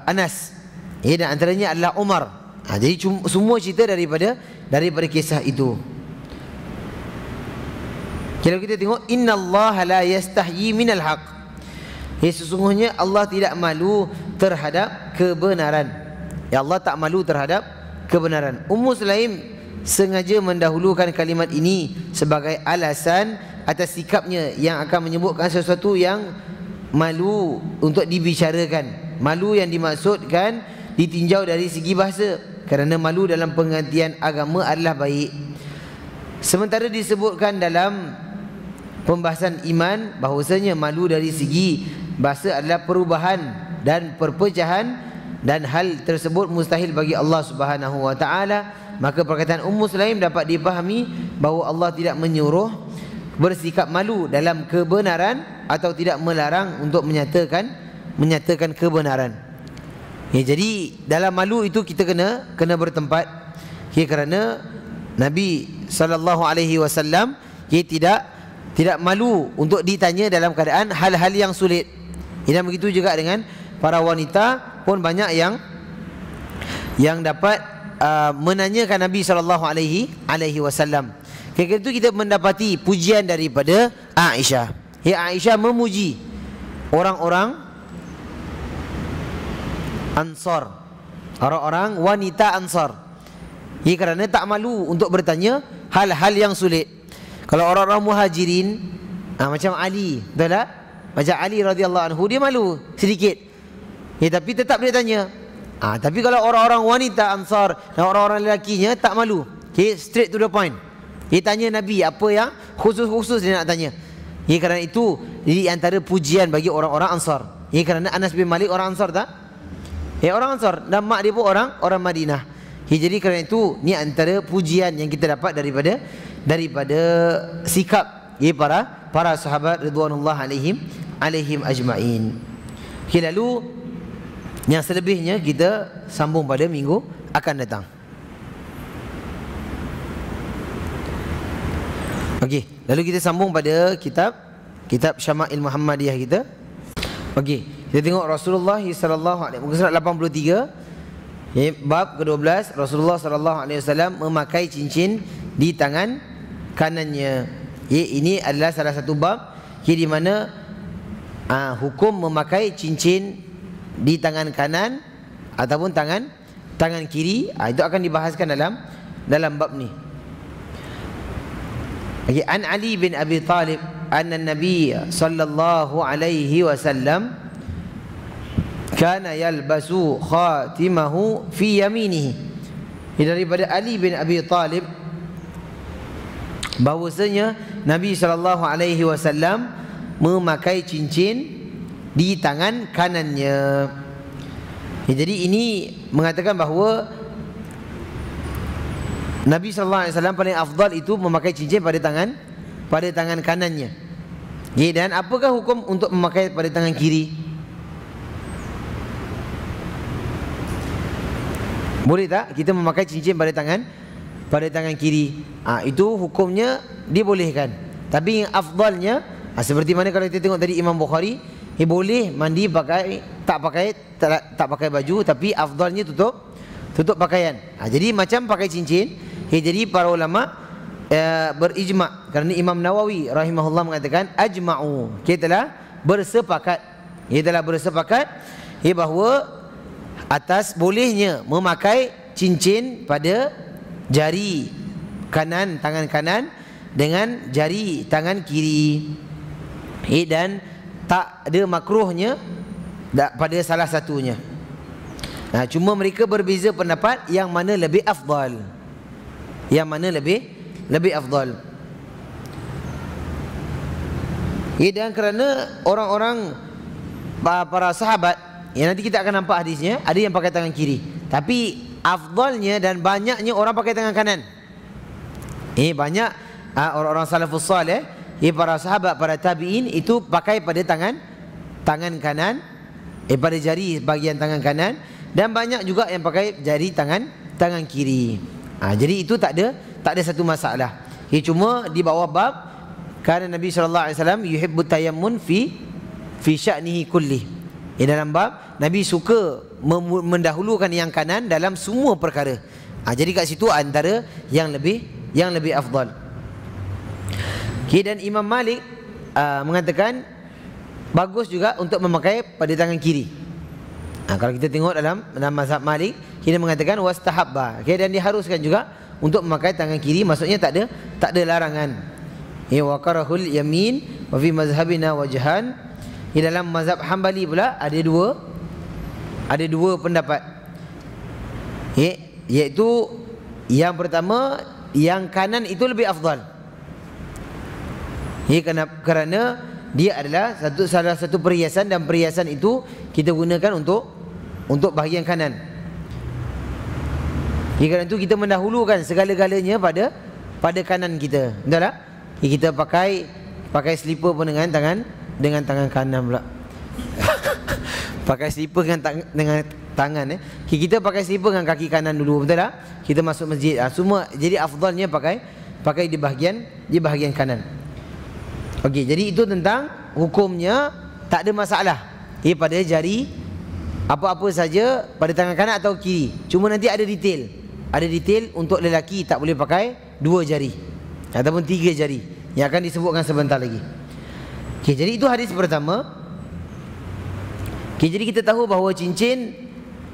Anas, dan antaranya adalah Umar. Jadi semua cerita daripada kisah itu. Kalau kita tengok, innallaha la yastahyi minal haq. Sesungguhnya Allah tidak malu terhadap kebenaran. Allah tak malu terhadap kebenaran. Ummu Sulaim sengaja mendahulukan kalimat ini sebagai alasan atas sikapnya yang akan menyebutkan sesuatu yang malu untuk dibicarakan. Malu yang dimaksudkan ditinjau dari segi bahasa, kerana malu dalam pengertian agama adalah baik. Sementara disebutkan dalam pembahasan iman bahawasanya malu dari segi bahasa adalah perubahan dan perpecahan, dan hal tersebut mustahil bagi Allah Subhanahu wa taala, maka perkataan Ummu Sulaim dapat dipahami bahawa Allah tidak menyuruh bersikap malu dalam kebenaran atau tidak melarang untuk menyatakan kebenaran. Jadi dalam malu itu kita kena bertempat. Kerana Nabi SAW tidak malu untuk ditanya dalam keadaan hal-hal yang sulit. Dan begitu juga dengan para wanita pun banyak yang dapat menanyakan Nabi SAW. Ketika itu kita mendapati pujian daripada Aisyah. Aisyah memuji orang-orang Ansar, orang-orang wanita Ansar. Kerana tak malu untuk bertanya hal-hal yang sulit. Kalau orang-orang Muhajirin, macam Ali, betul tak? Macam Ali radhiyallahu anhu, dia malu sedikit. Tapi tetap dia tanya. Tapi kalau orang-orang wanita Ansar dan orang-orang lelakinya tak malu. Straight to the point. Dia tanya Nabi apa yang khusus-khusus dia nak tanya. Kerana itu di antara pujian bagi orang-orang Ansar. Kerana Anas bin Malik orang Ansar tak? Orang Ansar, dan mak dia pun orang Madinah. Jadi kerana itu ni antara pujian yang kita dapat daripada sikap para sahabat ridwanullah alaihim ajma'in. Okay, lalu yang selebihnya kita sambung pada minggu akan datang. Okey, lalu kita sambung pada kitab Syama'il Muhammadiyah kita. Okey, kita tengok Rasulullah sallallahu alaihi wasallam surat 83, bab ke-12. Rasulullah sallallahu alaihi wasallam memakai cincin di tangan kanannya. Ini adalah salah satu bab di mana hukum memakai cincin di tangan kanan ataupun tangan kiri. Itu akan dibahaskan dalam bab ni. Okay. An Ali bin Abi Talib anna Nabi sallallahu alaihi wasallam kana yalbasu khatimahu fi yaminihi. Daripada Ali bin Abi Talib bahwasanya Nabi sallallahu alaihi wasallam memakai cincin di tangan kanannya. Jadi ini mengatakan bahawa Nabi sallallahu alaihi wasallam paling afdal itu memakai cincin pada tangan kanannya. Dan apakah hukum untuk memakai pada tangan kiri? Boleh tak kita memakai cincin pada tangan kiri? Itu hukumnya dibolehkan. Tapi yang afdalnya seperti mana kalau kita tengok tadi Imam Bukhari, boleh mandi tak pakai baju, tapi afdalnya tutup pakaian. Jadi macam pakai cincin. Jadi para ulama berijma', kerana Imam Nawawi rahimahullah mengatakan ajma'u, kita telah bersepakat bahawa atas bolehnya memakai cincin pada jari kanan, tangan kanan dengan jari tangan kiri. Dan tak ada makruhnya pada salah satunya. Cuma mereka berbeza pendapat yang mana lebih afdal. Dan kerana orang-orang para sahabat, nanti kita akan nampak hadisnya, ada yang pakai tangan kiri, tapi afdalnya dan banyaknya orang pakai tangan kanan. Banyak orang-orang salafus salih, para sahabat, para tabi'in itu pakai pada tangan kanan, pada jari bahagian tangan kanan, dan banyak juga yang pakai jari tangan kiri. Jadi itu tak ada satu masalah. Cuma di bawah bab kerana Nabi sallallahu alaihi wasallam yuhibbut tayammun fi sya'nihi kulli. Dalam bab Nabi suka mendahulukan yang kanan dalam semua perkara. Jadi kat situ antara yang lebih afdal. Dan Imam Malik mengatakan bagus juga untuk memakai pada tangan kiri. Kalau kita tengok dalam mazhab Malik, kita mengatakan wastahabba, dan diharuskan juga untuk memakai tangan kiri. Maksudnya tak ada larangan. Wa karahul yamin wa fi mazhabina wajhan. Di dalam mazhab Hambali pula ada dua pendapat. Iaitu yang pertama, yang kanan itu lebih afdal. Kerana dia adalah salah satu perhiasan, dan perhiasan itu kita gunakan untuk bahagian kanan. Kerana itu kita mendahulukan segala-galanya pada kanan kita. Betul tak? Kita pakai slipper pun dengan tangan kanan pula. Pakai slipper dengan tangan. Kita pakai slipper dengan kaki kanan dulu, betul tak? Kita masuk masjid. Semua jadi afdalnya pakai di bahagian kanan. Okey, jadi itu tentang hukumnya, tak ada masalah. Pada jari apa-apa saja pada tangan kanan atau kiri. Cuma nanti ada detail. Ada detail untuk lelaki tak boleh pakai 2 jari ataupun 3 jari, yang akan disebutkan sebentar lagi. Jadi itu hadis pertama. Jadi kita tahu bahawa cincin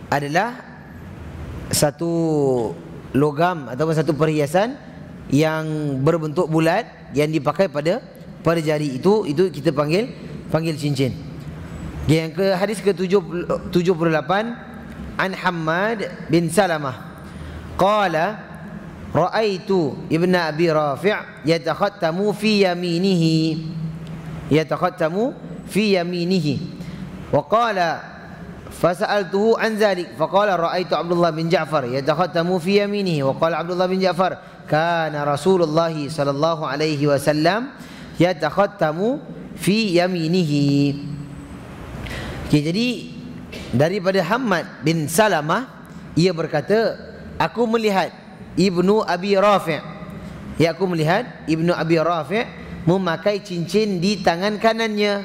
adalah satu logam ataupun satu perhiasan yang berbentuk bulat yang dipakai pada jari. Itu kita panggil cincin. Yang ke hadis ke-78, an Hammad bin Salamah qala ra'aitu ibn Abi Rafi' yatakhattamu fi yaminihi wa qala fasa'altuhu an dhalik faqala ra'aitu Abdullah bin Ja'far yatakhattamu fi yaminihi wa qala Abdullah bin Ja'far kana Rasulullah sallallahu alaihi wasallam yatakhattamu fi yaminihi. Okay, jadi daripada Hammad bin Salamah, ia berkata, aku melihat Ibnu Abi Rafi', ya, aku melihat Ibnu Abi Rafi' memakai cincin di tangan kanannya.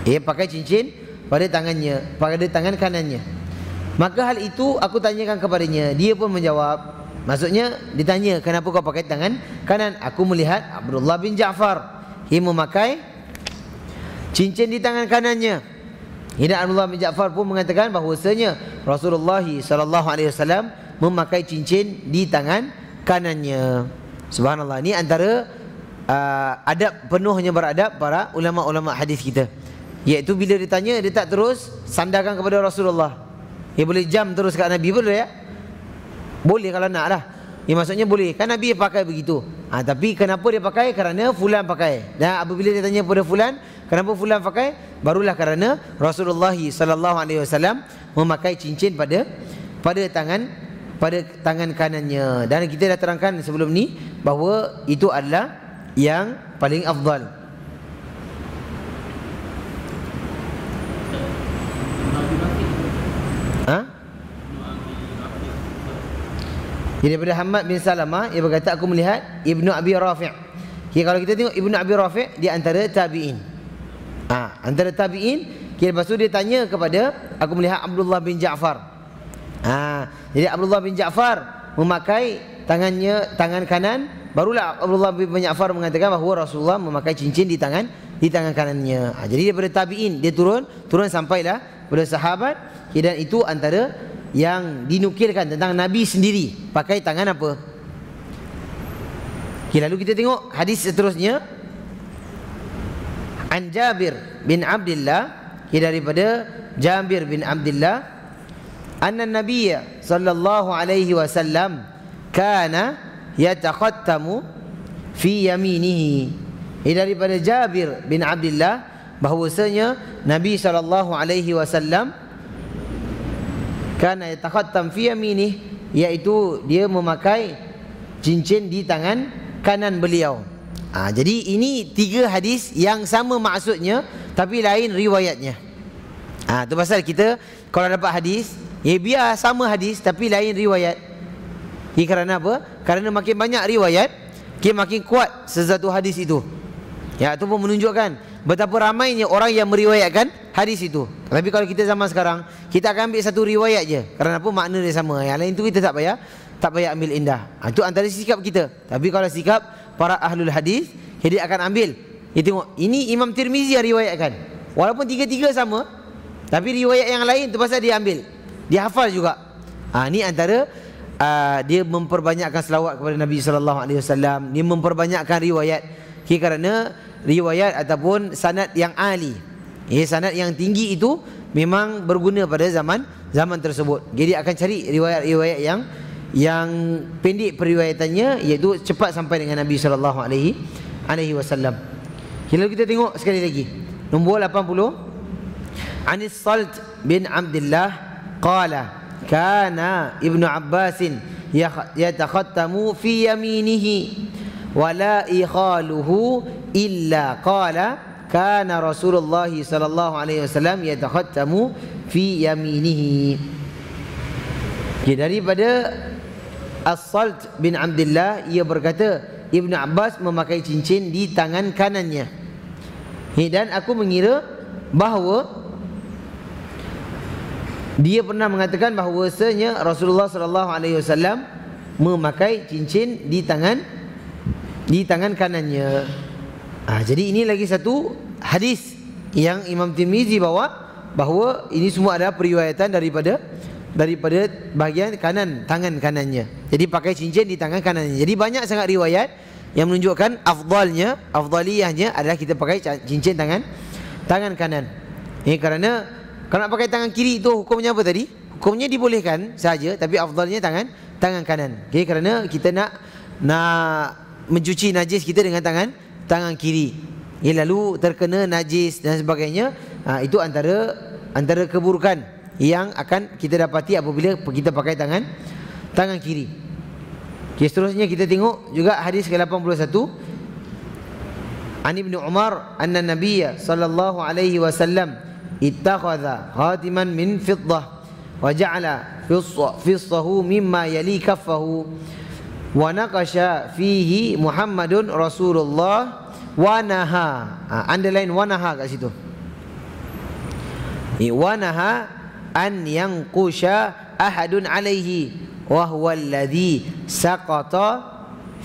Ia pakai cincin pada tangan kanannya. Maka hal itu aku tanyakan kepadanya, dia pun menjawab. Maksudnya ditanya, kenapa kau pakai tangan kanan? Aku melihat Abdullah bin Ja'far, ia memakai cincin di tangan kanannya. Dan Abdullah bin Ja'far pun mengatakan bahawasanya Rasulullah SAW memakai cincin di tangan kanannya. Subhanallah, ini antara adab, penuhnya beradab para ulama-ulama hadis kita, iaitu bila ditanya, dia tak terus sandarkan kepada Rasulullah. Dia boleh jam terus kat Nabi, boleh ya? Boleh kalau nak lah. Ya, maksudnya boleh. Kan Nabi pakai begitu. Tapi kenapa dia pakai? Kerana fulan pakai. Dan apabila dia tanya pada fulan, kenapa fulan pakai? Barulah kerana Rasulullah SAW memakai cincin pada tangan kanannya. Dan kita dah terangkan sebelum ni bahawa itu adalah yang paling afdal. Daripada Hammad bin Salamah, ia berkata, aku melihat Ibnu Abi Rafi'. Kalau kita tengok Ibnu Abi Rafi' di antara tabi'in. Antara tabi'in. Lepas tu dia tanya kepada, aku melihat Abdullah bin Ja'far. Jadi Abdullah bin Ja'far memakai tangan kanan. Barulah Abdullah bin Ja'far mengatakan bahawa Rasulullah memakai cincin di tangan kanannya. Jadi daripada tabi'in dia turun sampailah pada sahabat. Dan itu antara yang dinukilkan tentang Nabi sendiri pakai tangan apa. Lalu kita tengok hadis seterusnya. An Jabir bin Abdullah, daripada Jabir bin Abdullah, anna Nabiya sallallahu alaihi wasallam kana yatakhattamu fi yaminihi. Daripada Jabir bin Abdullah bahwasanya Nabi sallallahu alaihi wasallam kana yatakhattam fi yaminih, iaitu dia memakai cincin di tangan kanan beliau. Jadi ini tiga hadis yang sama maksudnya tapi lain riwayatnya. Itu pasal kita kalau dapat hadis, biar sama hadis tapi lain riwayat. Kerana apa? Kerana makin banyak riwayat, makin kuat sesuatu hadis itu. Itu pun menunjukkan betapa ramainya orang yang meriwayatkan hadis itu. Tapi kalau kita zaman sekarang, kita akan ambil satu riwayat je. Kerana apa? Makna dia sama. Yang lain tu kita tak payah ambil indah. Itu antara sikap kita. Tapi kalau sikap para ahlul hadis, dia akan ambil. Dia tengok, ini Imam Tirmizi yang riwayatkan. Walaupun tiga-tiga sama, tapi riwayat yang lain tu pasal dia ambil. Dia hafal juga. Ini antara dia memperbanyakkan selawat kepada Nabi SAW. Dia memperbanyakkan riwayat. Kerana riwayat ataupun sanad yang ali, sanad yang tinggi itu memang berguna pada zaman tersebut. Jadi akan cari riwayat-riwayat yang pendek periwayatannya, iaitu cepat sampai dengan Nabi SAW. Lalu kita tengok sekali lagi nombor 80. Anis Salt bin Abdullah qala kana Ibnu Abbasin yatakhattamu fi yaminihi wala ikhaluhu illa qala kana Rasulullah sallallahu alaihi wasallam yatakhattamu fi yaminihi. Daripada As-Salt bin Abdullah, ia berkata Ibnu Abbas memakai cincin di tangan kanannya. Dan aku mengira bahawa dia pernah mengatakan bahawasanya Rasulullah sallallahu alaihi wasallam memakai cincin di tangan kanannya. Jadi ini lagi satu hadis yang Imam Tirmizi bawa, bahawa ini semua adalah periwayatan daripada bahagian kanan, tangan kanannya. Jadi pakai cincin di tangan kanannya. Jadi banyak sangat riwayat yang menunjukkan afdaliyahnya adalah kita pakai cincin tangan kanan. Kerana kalau nak pakai tangan kiri itu hukumnya apa tadi? Hukumnya dibolehkan saja, tapi afdalnya tangan kanan. Kerana kita nak mencuci najis kita dengan tangan kiri. Lalu terkena najis dan sebagainya, itu antara keburukan yang akan kita dapati apabila kita pakai tangan kiri. Seterusnya kita tengok juga hadis ke-81. An Ibnu Umar anna Nabiyya sallallahu alaihi wasallam ittakhadha khatiman min fiddah wa ja'ala fissahu mimma yali kaffahu wa naqasha fihi Muhammadun Rasulullah wa naha. Underline wa naha kat situ. Wa naha an yanqusha ahadun alaihi wa huwa alladhi saqata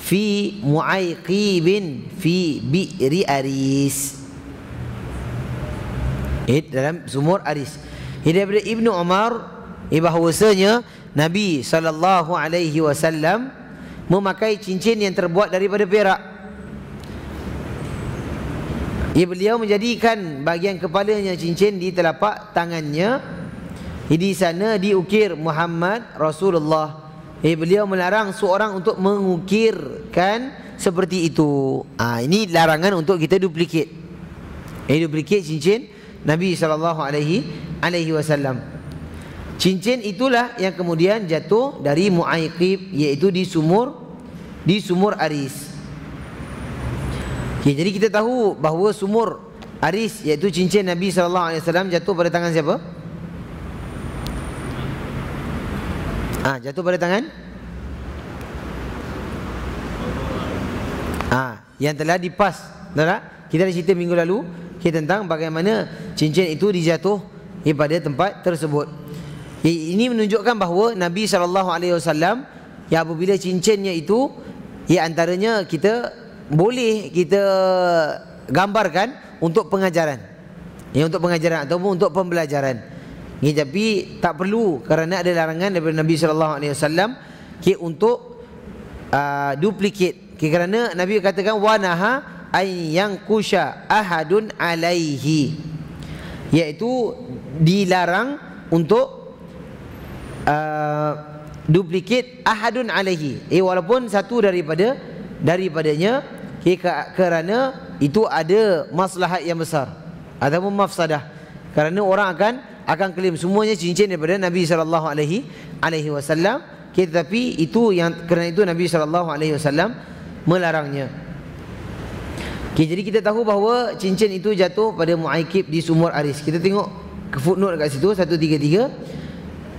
fi mu'aiqibin fi bi'ri Aris. Dalam sumur Aris. Daripada Ibnu Umar bahawasanya Nabi sallallahu alaihi wasallam memakai cincin yang terbuat daripada perak. Beliau menjadikan bahagian kepalanya cincin di telapak tangannya. Di sana diukir Muhammad Rasulullah. Beliau melarang seorang untuk mengukirkan seperti itu. Ini larangan untuk kita duplikat. Duplikat cincin Nabi SAW. Cincin itulah yang kemudian jatuh dari Mu'aiqib, iaitu di sumur Aris. Jadi kita tahu bahawa sumur Aris, iaitu cincin Nabi SAW, jatuh pada tangan siapa? Jatuh pada tangan yang telah dipas. Kita dah cerita minggu lalu tentang bagaimana cincin itu dijatuh pada tempat tersebut. Ini menunjukkan bahawa Nabi SAW, ya, apabila cincinnya itu, ya, antaranya kita boleh kita gambarkan untuk pengajaran, untuk pengajaran ataupun untuk pembelajaran. Tapi tak perlu, kerana ada larangan daripada Nabi SAW untuk duplikat. Kerana Nabi katakan wa naha ay yanqusha ahadun alaihi, iaitu dilarang untuk duplikat ahadun alaihi, walaupun satu daripadanya, kerana itu ada maslahat yang besar ataupun mafsadah. Kerana orang akan klaim semuanya cincin daripada Nabi SAW, tetapi itu kerana itu Nabi SAW melarangnya. Jadi kita tahu bahawa cincin itu jatuh pada Mu'aiqib di sumur Aris. Kita tengok ke footnote kat situ 133.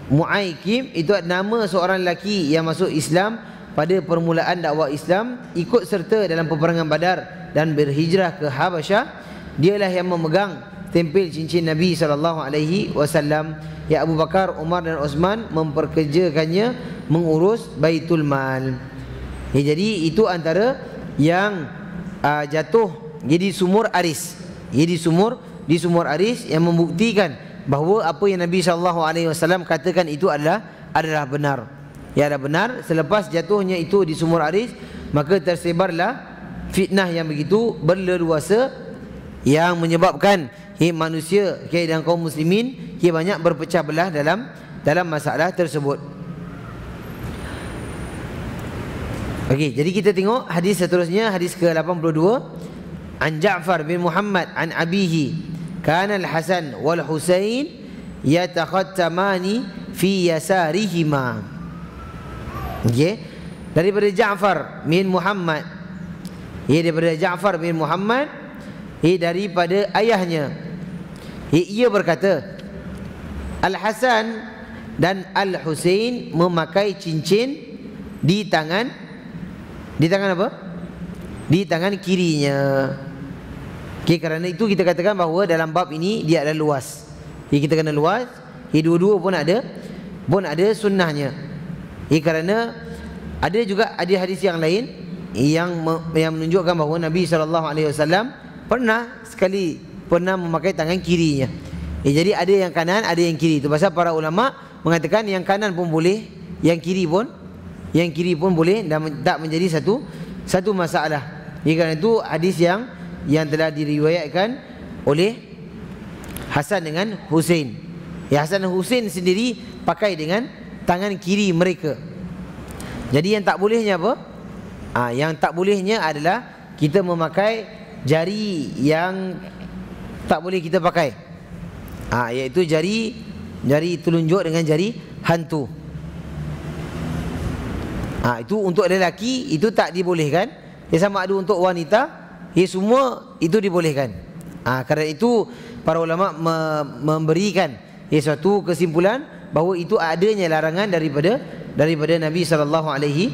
Mu'aiqib itu nama seorang lelaki yang masuk Islam pada permulaan dakwah Islam, ikut serta dalam peperangan Badar dan berhijrah ke Habasyah. Dialah yang memegang tempel cincin Nabi SAW. Ya, Abu Bakar, Umar dan Osman memperkerjakannya mengurus Baitul Mal. Jadi itu antara yang jatuh di sumur Aris. Di sumur Aris, yang membuktikan bahawa apa yang Nabi SAW katakan itu adalah benar. Ya, adalah benar. Selepas jatuhnya itu di sumur Aris, maka tersebarlah fitnah yang begitu berleluasa, yang menyebabkan manusia dan kaum muslimin banyak berpecah belah dalam masalah tersebut. Okey, jadi kita tengok hadis seterusnya, hadis ke-82. An Ja'far bin Muhammad an abihi kana al-Hasan wal Husain yatakhattamani fi yasarihima. Okey, daripada Ja'far bin Muhammad, daripada Ja'far bin Muhammad, daripada ayahnya, ia berkata, Al-Hasan dan Al-Husain memakai cincin di tangan apa? Di tangan kirinya. Kerana itu kita katakan bahawa dalam bab ini dia adalah luas. Kita kena luas. Dua-dua pun ada sunnahnya. Kerana ada juga hadis yang lain yang menunjukkan bahawa Nabi SAW pernah memakai tangan kirinya. Jadi ada yang kanan, ada yang kiri. Itu pasal para ulama mengatakan yang kanan pun boleh, yang kiri pun boleh, dan tak menjadi satu masalah. Kerana itu hadis yang telah diriwayatkan oleh Hasan dengan Husain. Hasan dan Husain sendiri pakai dengan tangan kiri mereka. Jadi yang tak bolehnya apa? Yang tak bolehnya adalah kita memakai jari yang tak boleh kita pakai, iaitu jari telunjuk dengan jari hantu. Itu untuk lelaki itu tak dibolehkan. Sama ada untuk wanita semua itu dibolehkan. Kerana itu para ulama memberikan suatu kesimpulan bahawa itu adanya larangan daripada Nabi sallallahu alaihi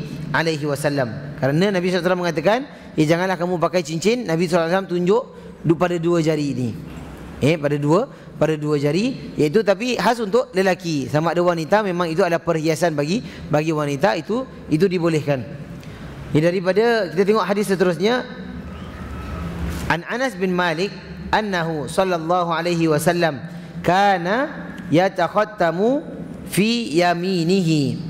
wasallam. Kerana Nabi sallallahu alaihi wasallam mengatakan, janganlah kamu pakai cincin. Nabi sallallahu alaihi wasallam tunjuk pada dua jari ini. Pada dua jari, iaitu tapi khas untuk lelaki. Sama ada wanita, memang itu adalah perhiasan bagi wanita, itu dibolehkan. Daripada kita tengok hadis seterusnya, An Anas bin Malik annahu sallallahu alaihi wasallam kana yatakhattamu fi yaminihi.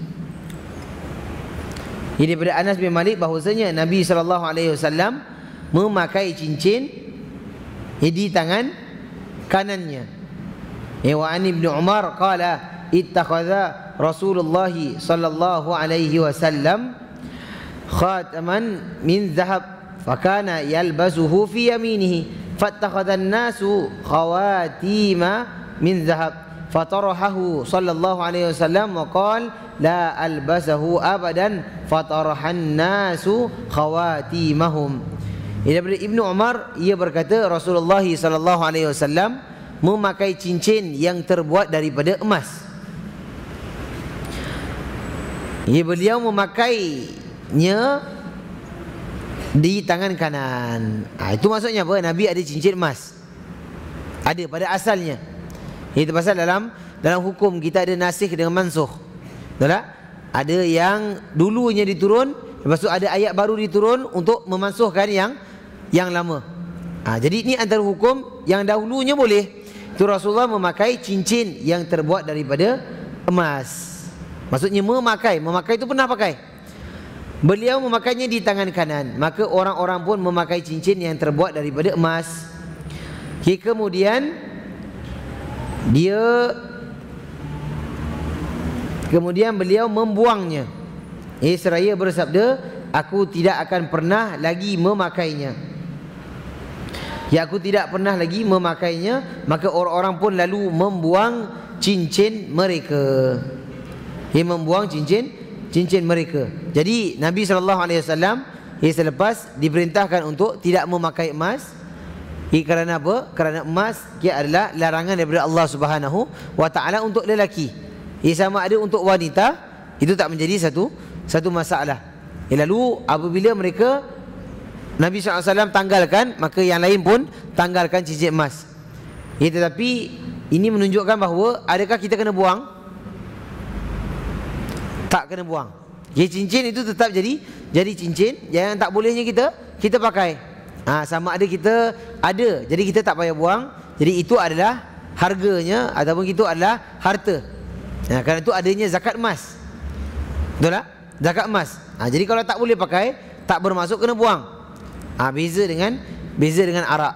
Ini daripada Anas bin Malik bahwasanya Nabi sallallahu alaihi wasallam memakai cincin di tangan kanannya. Wa an Ibnu Umar qala ittakhadha Rasulullah sallallahu alaihi wasallam khataman min dhahab fakana yalbasuhu fi yaminihi fattakhadha an-nasu khawatima min dhahab fatarahahu sallallahu alaihi wasallam wa qala la albasahu abadan fatarahan nasu khawatimahum. Daripada Ibnu Umar, ia berkata Rasulullah sallallahu alaihi wasallam memakai cincin yang terbuat daripada emas. Beliau memakainya di tangan kanan. Itu maksudnya apa? Nabi ada cincin emas. Ada pada asalnya. Itu pasal dalam hukum kita ada nasikh dengan mansukh. Betul tak? Ada yang dulunya diturun, lepas tu ada ayat baru diturun untuk memansuhkan yang lama. Jadi ini antara hukum yang dahulunya boleh. Itu Rasulullah memakai cincin yang terbuat daripada emas. Maksudnya memakai itu pernah pakai. Beliau memakainya di tangan kanan, maka orang-orang pun memakai cincin yang terbuat daripada emas. Kemudian beliau membuangnya. Seraya bersabda, aku tidak akan pernah lagi memakainya. Aku tidak pernah lagi memakainya. Maka orang-orang pun lalu membuang cincin mereka. Membuang cincin mereka. Jadi Nabi SAW selepas diperintahkan untuk tidak memakai emas. Kerana apa? Kerana emas adalah larangan daripada Allah Subhanahu wa taala untuk lelaki. Sama ada untuk wanita, itu tak menjadi satu masalah. Lalu apabila mereka Nabi SAW tanggalkan, maka yang lain pun tanggalkan cincin emas. Tetapi ini menunjukkan bahawa adakah kita kena buang? Tak kena buang. Cincin itu tetap jadi cincin. Yang tak bolehnya kita pakai. Sama ada kita ada, jadi kita tak payah buang. Jadi itu adalah harganya, ataupun itu adalah harta. Kerana itu adanya zakat emas. Betul tak? Zakat emas. Jadi kalau tak boleh pakai, tak bermaksud kena buang. Beza dengan arak.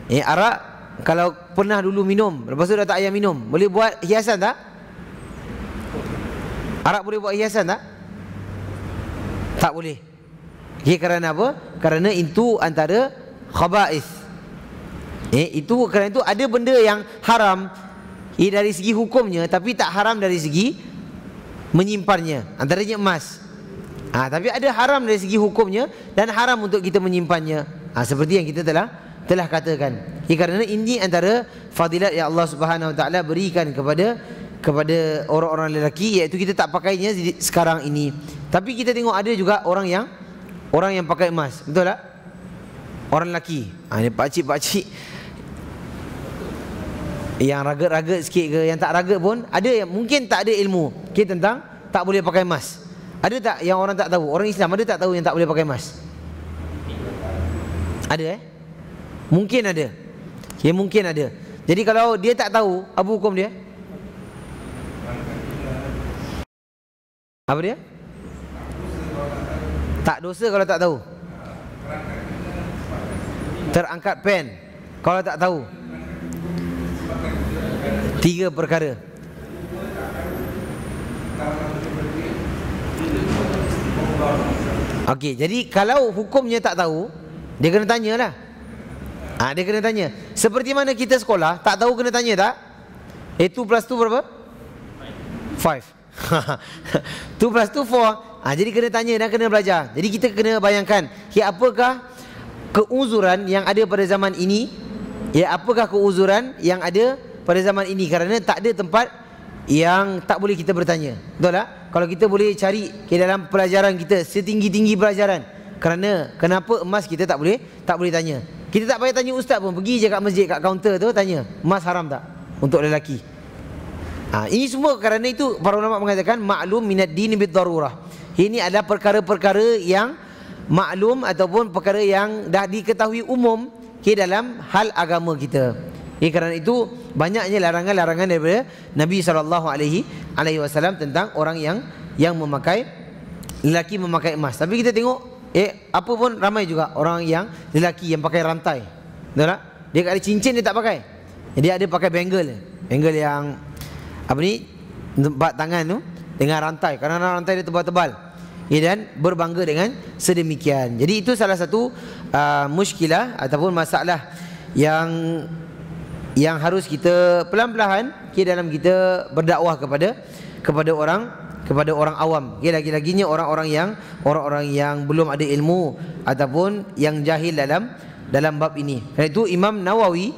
Arak kalau pernah dulu minum, lepas tu dah tak payah minum, boleh buat hiasan tak? Arak boleh buat hiasan tak? Tak boleh. Kerana apa? Kerana itu antara khaba'ith. Kerana itu ada benda yang haram dari segi hukumnya, tapi tak haram dari segi menyimpannya. Antaranya emas. Tapi ada haram dari segi hukumnya dan haram untuk kita menyimpannya. Seperti yang kita telah katakan. Kerana ini antara fadilat yang Allah Subhanahu Wa Taala berikan kepada orang-orang lelaki, iaitu kita tak pakainya sekarang ini. Tapi kita tengok ada juga orang yang pakai emas. Betul tak? Orang lelaki. Ini pakcik-pakcik yang ragat-ragat sikit ke, yang tak ragat pun ada, yang mungkin tak ada ilmu tentang tak boleh pakai emas. Ada tak yang orang tak tahu? Orang Islam ada tak tahu yang tak boleh pakai emas? Ada Mungkin ada. Mungkin ada. Jadi kalau dia tak tahu, apa hukum dia? Apa dia? Tak dosa kalau tak tahu. Terangkat pen kalau tak tahu. 3 perkara. Okey, jadi kalau hukumnya tak tahu, dia kena tanyalah. Dia kena tanya. Seperti mana kita sekolah, tak tahu kena tanya tak? 2 plus 2 berapa? 5. 2 plus 2 4. Jadi kena tanya dan kena belajar. Jadi kita kena bayangkan, apakah keuzuran yang ada pada zaman ini? Ya, apakah keuzuran yang ada pada zaman ini? Kerana tak ada tempat yang tak boleh kita bertanya. Betul tak? Kalau kita boleh cari ke dalam pelajaran kita, setinggi-tinggi pelajaran, kerana kenapa emas kita tak boleh tanya. Kita tak payah tanya ustaz pun, pergi je kat masjid, kat kaunter tu tanya, emas haram tak untuk lelaki? Ini semua kerana itu para ulama mengatakan maklum minad din bid darurah. Ini adalah perkara-perkara yang maklum ataupun perkara yang dah diketahui umum ke dalam hal agama kita. Kerana itu banyaknya larangan-larangan daripada Nabi SAW tentang orang yang memakai, lelaki memakai emas. Tapi kita tengok apa pun ramai juga orang yang lelaki yang pakai rantai. Betul tak? Dia tak ada cincin, dia tak pakai. Dia ada pakai bangle yang apa ni, tempat tangan tu dengan rantai, kerana rantai dia tebal-tebal. Dan berbangga dengan sedemikian. Jadi itu salah satu muskilah ataupun masalah yang harus kita pelan-pelan dalam kita berdakwah kepada orang awam. Lagi-laginya orang-orang yang belum ada ilmu ataupun yang jahil dalam bab ini. Kerana itu Imam Nawawi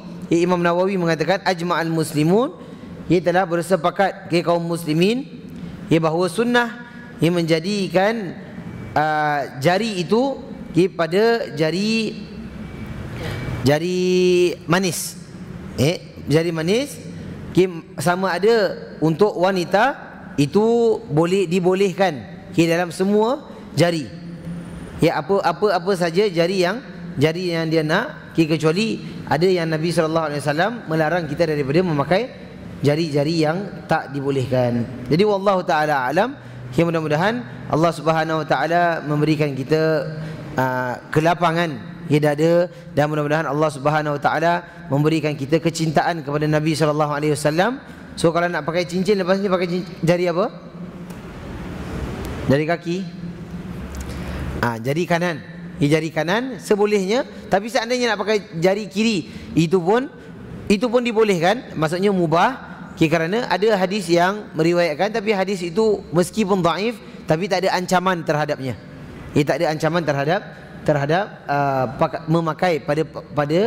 mengatakan ajma'al muslimun, ia telah bersepakat kaum muslimin bahawa sunnah yang menjadikan jari itu pada jari manis. Jari manis sama ada untuk wanita itu boleh dibolehkan dalam semua jari. Apa saja jari yang dia nak, kecuali ada yang Nabi SAW melarang kita daripada memakai jari-jari yang tak dibolehkan. Jadi wallahu taala alam. Mudah-mudahan Allah Subhanahu wa taala memberikan kita kelapangan dada, dan mudah-mudahan Allah Subhanahu wa taala memberikan kita kecintaan kepada Nabi SAW. So kalau nak pakai cincin, lepas ni pakai jari apa? Jari kaki. Jari kanan. Jari kanan sebolehnya. Tapi seandainya nak pakai jari kiri, itu pun dibolehkan. Maksudnya mubah. Kerana ada hadis yang meriwayatkan, tapi hadis itu meskipun dhaif, tapi tak ada ancaman terhadapnya. Tak ada ancaman terhadap memakai pada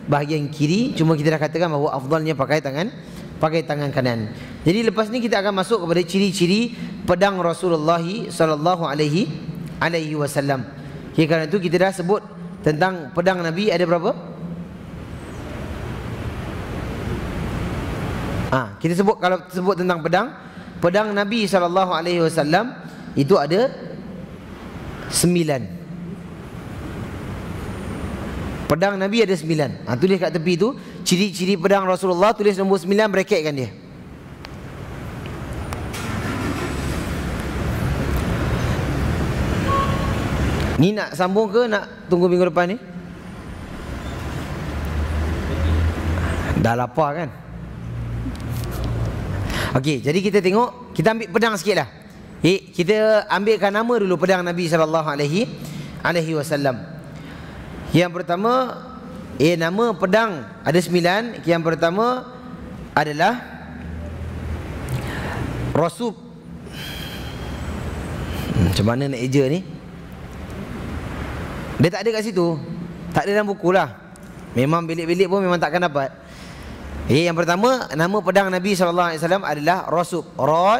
bahagian kiri. Cuma kita dah katakan bahawa afdalnya pakai tangan kanan. Jadi lepas ni kita akan masuk kepada ciri-ciri pedang Rasulullah sallallahu alaihi wasallam. Kerana itu kita dah sebut tentang pedang Nabi ada berapa? Kita sebut, kalau sebut tentang pedang Nabi sallallahu alaihi wasallam itu ada 9. Pedang Nabi ada 9. Tulis kat tepi tu ciri-ciri pedang Rasulullah, tulis nombor 9, bracketkan dia. Ni nak sambung ke nak tunggu minggu depan ni? Dah lapar kan? Okey, jadi kita tengok, kita ambil pedang sikitlah. Kita ambilkan nama dulu pedang Nabi sallallahu alaihi wasallam. Yang pertama, nama pedang ada 9. Yang pertama adalah Rasul. Macam mana nak eja ni? Dia tak ada kat situ. Tak ada dalam buku lah. Memang bilik-bilik pun memang takkan dapat. Yang pertama, nama pedang Nabi SAW adalah Rasub. Ra,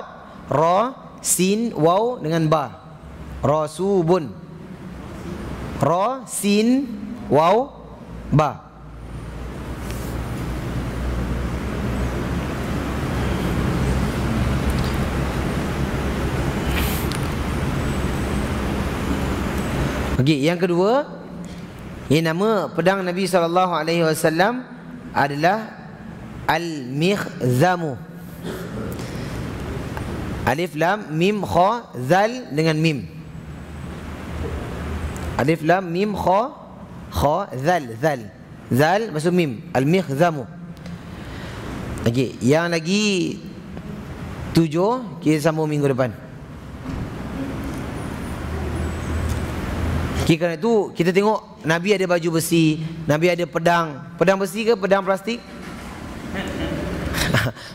sin, waw dengan ba. Rasubun. Ra, sin, waw, ba. Okey, yang kedua, nama pedang Nabi SAW adalah Al-Mikhzamu. Alif lam mim kha zal dengan mim. Alif lam mim kha zal. Zal masuk mim. Al-Mikhzamu. Okey, yang lagi 7 kita sambung minggu depan. Kerana itu kita tengok Nabi ada baju besi, Nabi ada pedang. Pedang besi ke pedang plastik?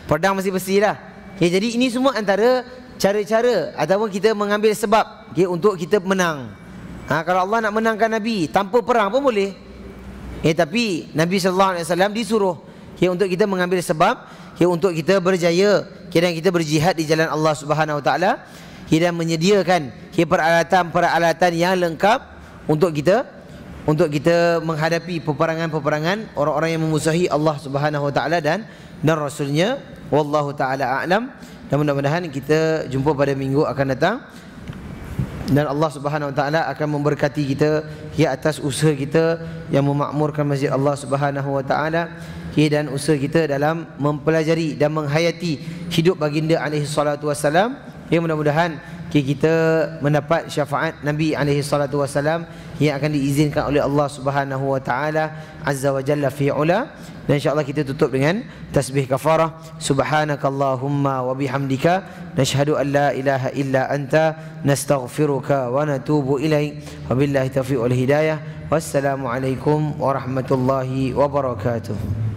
Pedang mesti besi lah. Jadi ini semua antara cara-cara ataupun kita mengambil sebab untuk kita menang. Kalau Allah nak menangkan Nabi tanpa perang pun boleh. Tapi Nabi SAW disuruh untuk kita mengambil sebab untuk kita berjaya dan kita berjihad di jalan Allah Subhanahu Wa Taala dan menyediakan peralatan-peralatan yang lengkap untuk kita menghadapi peperangan-peperangan orang-orang yang memusuhi Allah Subhanahu Wa Taala dan Rasulnya. Wallahu taala a'lam. Dan mudah-mudahan kita jumpa pada minggu akan datang dan Allah Subhanahu Wa Taala akan memberkati kita atas usaha kita yang memakmurkan masjid Allah Subhanahu Wa Taala dan usaha kita dalam mempelajari dan menghayati hidup baginda alaihi salatu wasalam. Mudah-mudahan kita mendapat syafaat Nabi alaihi salatu wasalam yang akan diizinkan oleh Allah Subhanahu Wa Taala azza wa jalla fi ula. Dan insya-Allah kita tutup dengan tasbih kafarah. Subhanakallahumma wa bihamdika nashhadu an la ilaha illa anta nastaghfiruka wa natubu ilaik. Wabillahi taufiq wal hidayah. Wassalamu alaikum warahmatullahi wabarakatuh.